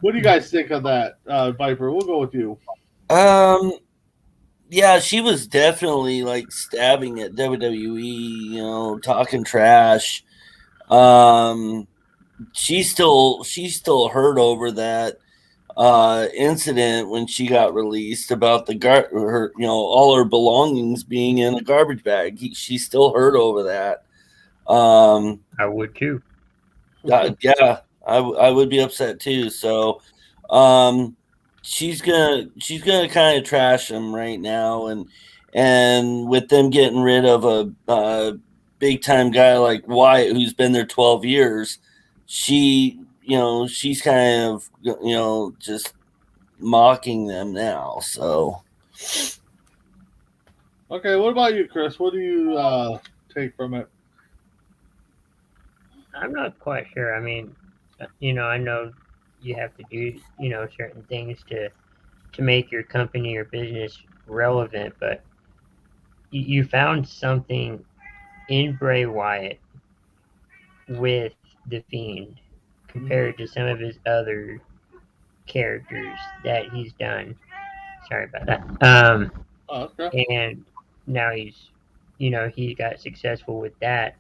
what do you guys think of that, Viper? We'll go with you. Yeah, she was definitely like stabbing at WWE, talking trash. She's still hurt over that incident when she got released about her all her belongings being in a garbage bag. She's still hurt over that. I would too. Yeah, I would be upset too. So, she's gonna kind of trash them right now, and with them getting rid of a big time guy like Wyatt who's been there 12 years, she's kind of just mocking them now. So, okay, what about you, Chris? What do you take from it? I'm not quite sure. I mean, I know you have to do, certain things to make your company or business relevant, but you found something in Bray Wyatt with The Fiend compared to some of his other characters that he's done. Sorry about that. Okay. And now he got successful with that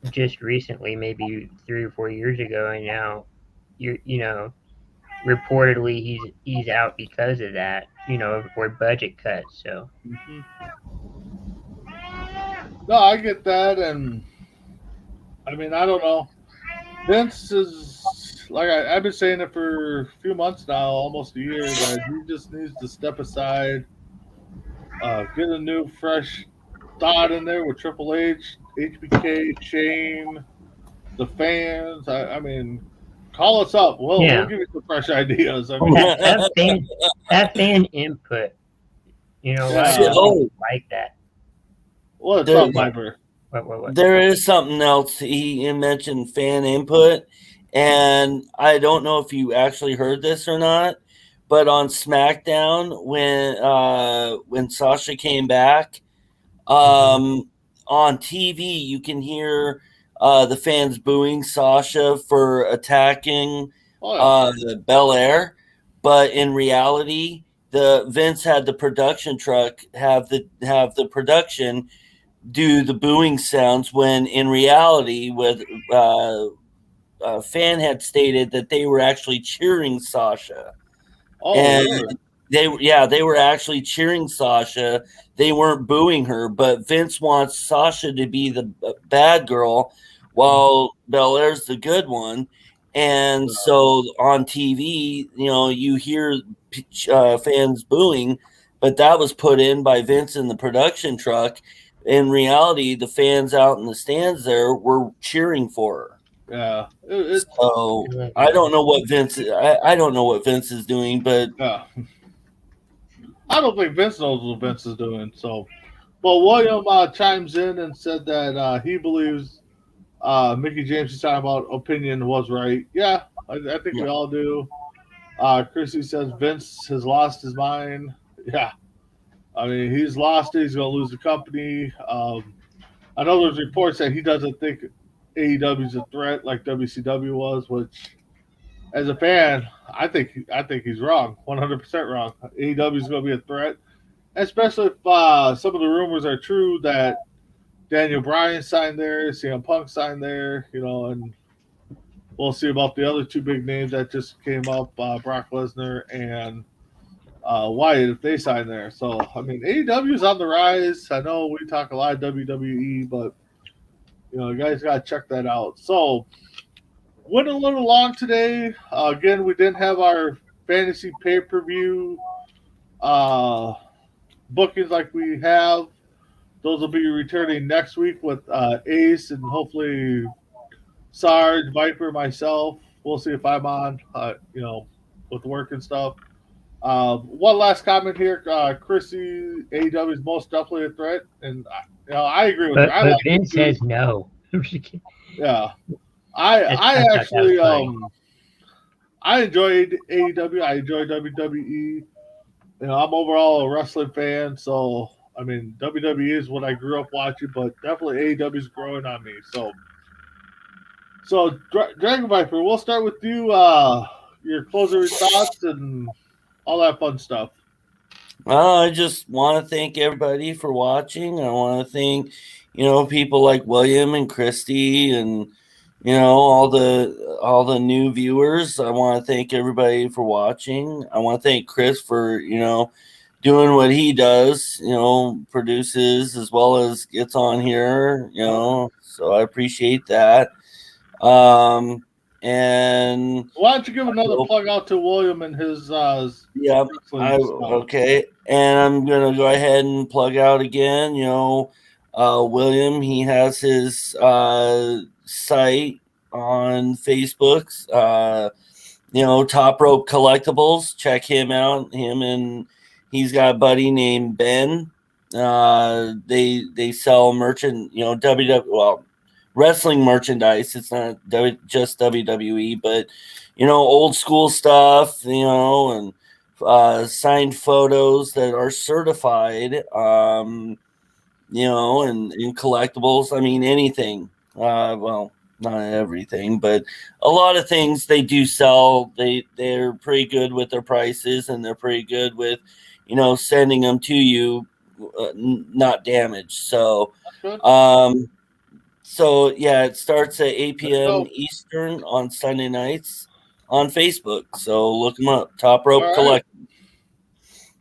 just recently, maybe 3 or 4 years ago, and now reportedly he's out because of that, for budget cuts. So no, I get that, and I mean, I don't know. Vince is like I've been saying it for a few months now, almost a year, that he just needs to step aside Get a new, fresh thought in there with Triple H, HBK, Shane, the fans. I mean, call us up. We'll Yeah. give you some fresh ideas. I mean, That fan input. You know, a lot of Yeah. people like that. what's There- up, Viper? What? There is something else. He mentioned fan input, and I don't know if you actually heard this or not, but on SmackDown when Sasha came back, on TV you can hear the fans booing Sasha for attacking Oh, yeah. Belair, but in reality, the Vince had the production truck have the production do the booing sounds when in reality with a fan had stated that they were actually cheering Sasha. Oh, And really? they were actually cheering Sasha. They weren't booing her, but Vince wants Sasha to be the bad girl while Belair's the good one. And so on TV, you hear fans booing, but that was put in by Vince in the production truck. In reality, the fans out in the stands there were cheering for her. Yeah. So I don't know what Vince. I don't know what Vince is doing, but Yeah. I don't think Vince knows what Vince is doing. So, but William chimes in and said that he believes Mickey James is talking about opinion was right. Yeah, I think we all do. Chrissy says Vince has lost his mind. Yeah, I mean he's lost it. He's going to lose the company. I know there's reports that he doesn't think AEW is a threat like WCW was, which as a fan, I think he's wrong, 100% wrong. AEW is going to be a threat, especially if some of the rumors are true that Daniel Bryan signed there, CM Punk signed there, and we'll see about the other two big names that just came up, Brock Lesnar and Wyatt, if they sign there. So, I mean, AEW is on the rise. I know we talk a lot of WWE, but, you guys got to check that out. So, went a little long today. Again, we didn't have our fantasy pay-per-view bookings like we have. Those will be returning next week with Ace and hopefully Sarge, Viper, myself. We'll see if I'm on, with work and stuff. One last comment here. Chrissy, AEW is most definitely a threat. And, I agree with her. But Vince says no. Yeah. I actually I enjoy AEW. I enjoy WWE. I'm overall a wrestling fan, so I mean WWE is what I grew up watching, but definitely AEW is growing on me. So Dragon Viper, we'll start with you. Your closing thoughts and all that fun stuff. I just want to thank everybody for watching. I want to thank people like William and Christy and all the new viewers. I want to thank everybody for watching. I want to thank Chris for doing what he does, produces as well as gets on here, so I appreciate that. And why don't you give another plug out to William and his okay, and I'm gonna go ahead and plug out again. William, he has his site on Facebook. Top Rope Collectibles. Check him out. He's got a buddy named Ben. They sell wrestling merchandise. It's not just WWE, but old school stuff, and signed photos that are certified, and in collectibles. I mean, anything. Well, not everything, but a lot of things they do sell. They're pretty good with their prices, and they're pretty good with sending them to you not damaged. So so yeah, it starts at 8 p.m. Eastern on Sunday nights on Facebook. So look them up. Top Rope Collect.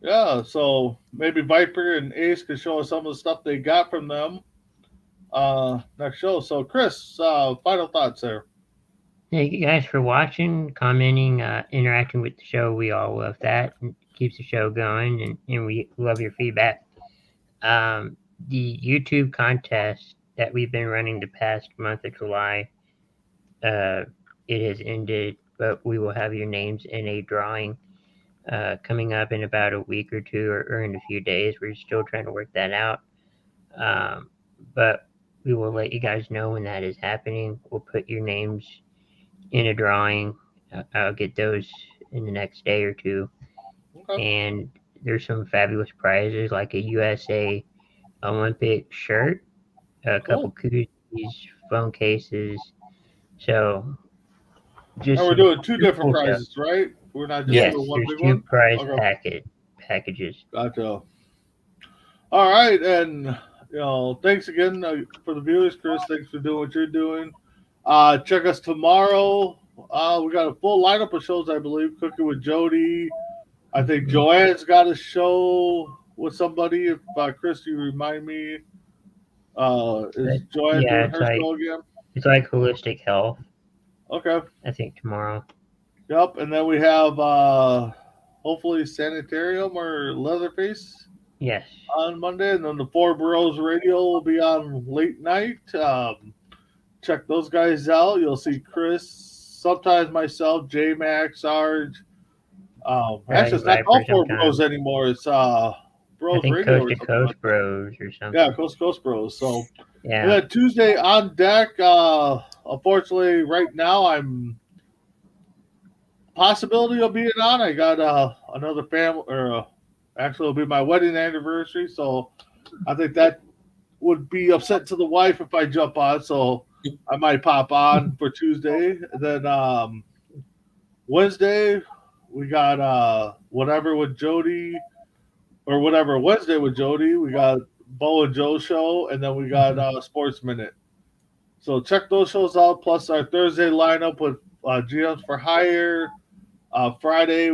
Yeah, so maybe Viper and Ace can show us some of the stuff they got from them next show. So Chris, final thoughts there. Thank you guys for watching, commenting, interacting with the show. We all love that. It keeps the show going, and we love your feedback. The YouTube contest that we've been running the past month of July, it has ended, but we will have your names in a drawing coming up in about a week or two, or in a few days. We're still trying to work that out. But we will let you guys know when that is happening. We'll put your names in a drawing. I'll get those in the next day or two. Okay. And there's some fabulous prizes like a USA Olympic shirt, a couple koozies, phone cases. So just And we're doing two different prizes, right? We're not just yes, doing one there's big two one? prize Okay. packages. Gotcha. All right, and thanks again for the viewers, Chris. Thanks for doing what you're doing. Check us tomorrow. We got a full lineup of shows, I believe. Cooking with Jody. I think Joanne's got a show with somebody. If Chris, you remind me, is Joanne doing her show again? It's like Holistic Health. Okay. I think tomorrow. Yep, and then we have hopefully Sanitarium or Leatherface. Yes. On Monday, and then the Four Bros Radio will be on late night. Check those guys out. You'll see Chris, sometimes myself, J Max, Sarge. Actually, it's not called Four Bros anymore. It's Bros I think Radio. Coast to Coast Bros or something. Yeah, Coast to Coast Bros. So yeah. And then Tuesday on deck. Unfortunately, right now I'm possibility of being on. I got another family, or actually it'll be my wedding anniversary, so I think that would be upset to the wife if I jump on. So I might pop on for Tuesday. And then Wednesday we got whatever with Jody, or whatever Wednesday with Jody. We got Bo and Joe show, and then we got Sports Minute. So check those shows out. Plus our Thursday lineup with GMs for Hire. Friday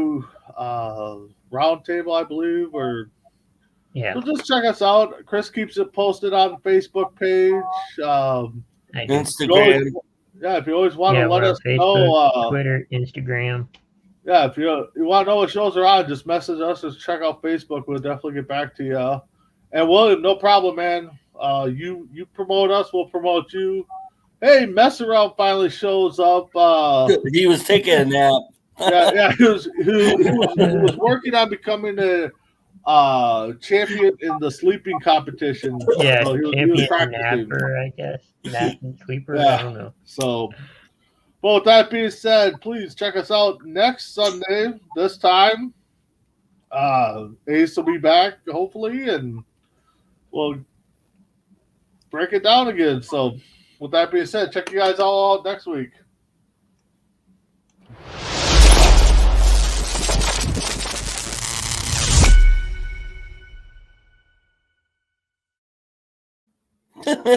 roundtable, I believe, or yeah. So just check us out. Chris keeps it posted on the Facebook page, Instagram. If you always want to let us Facebook, know, Twitter, Instagram. Yeah, if you want to know what shows are on, just message us. Just check out Facebook. We'll definitely get back to you. And William, no problem, man. You promote us, we'll promote you. Hey, Mess Around finally shows up. He was taking a nap. He was working on becoming a champion in the sleeping competition. Yeah, so he was napper, I guess. Nap and sleeper, I don't know. So, well, with that being said, please check us out next Sunday. This time, Ace will be back, hopefully, and we'll break it down again. So, with that being said, check you guys all out next week.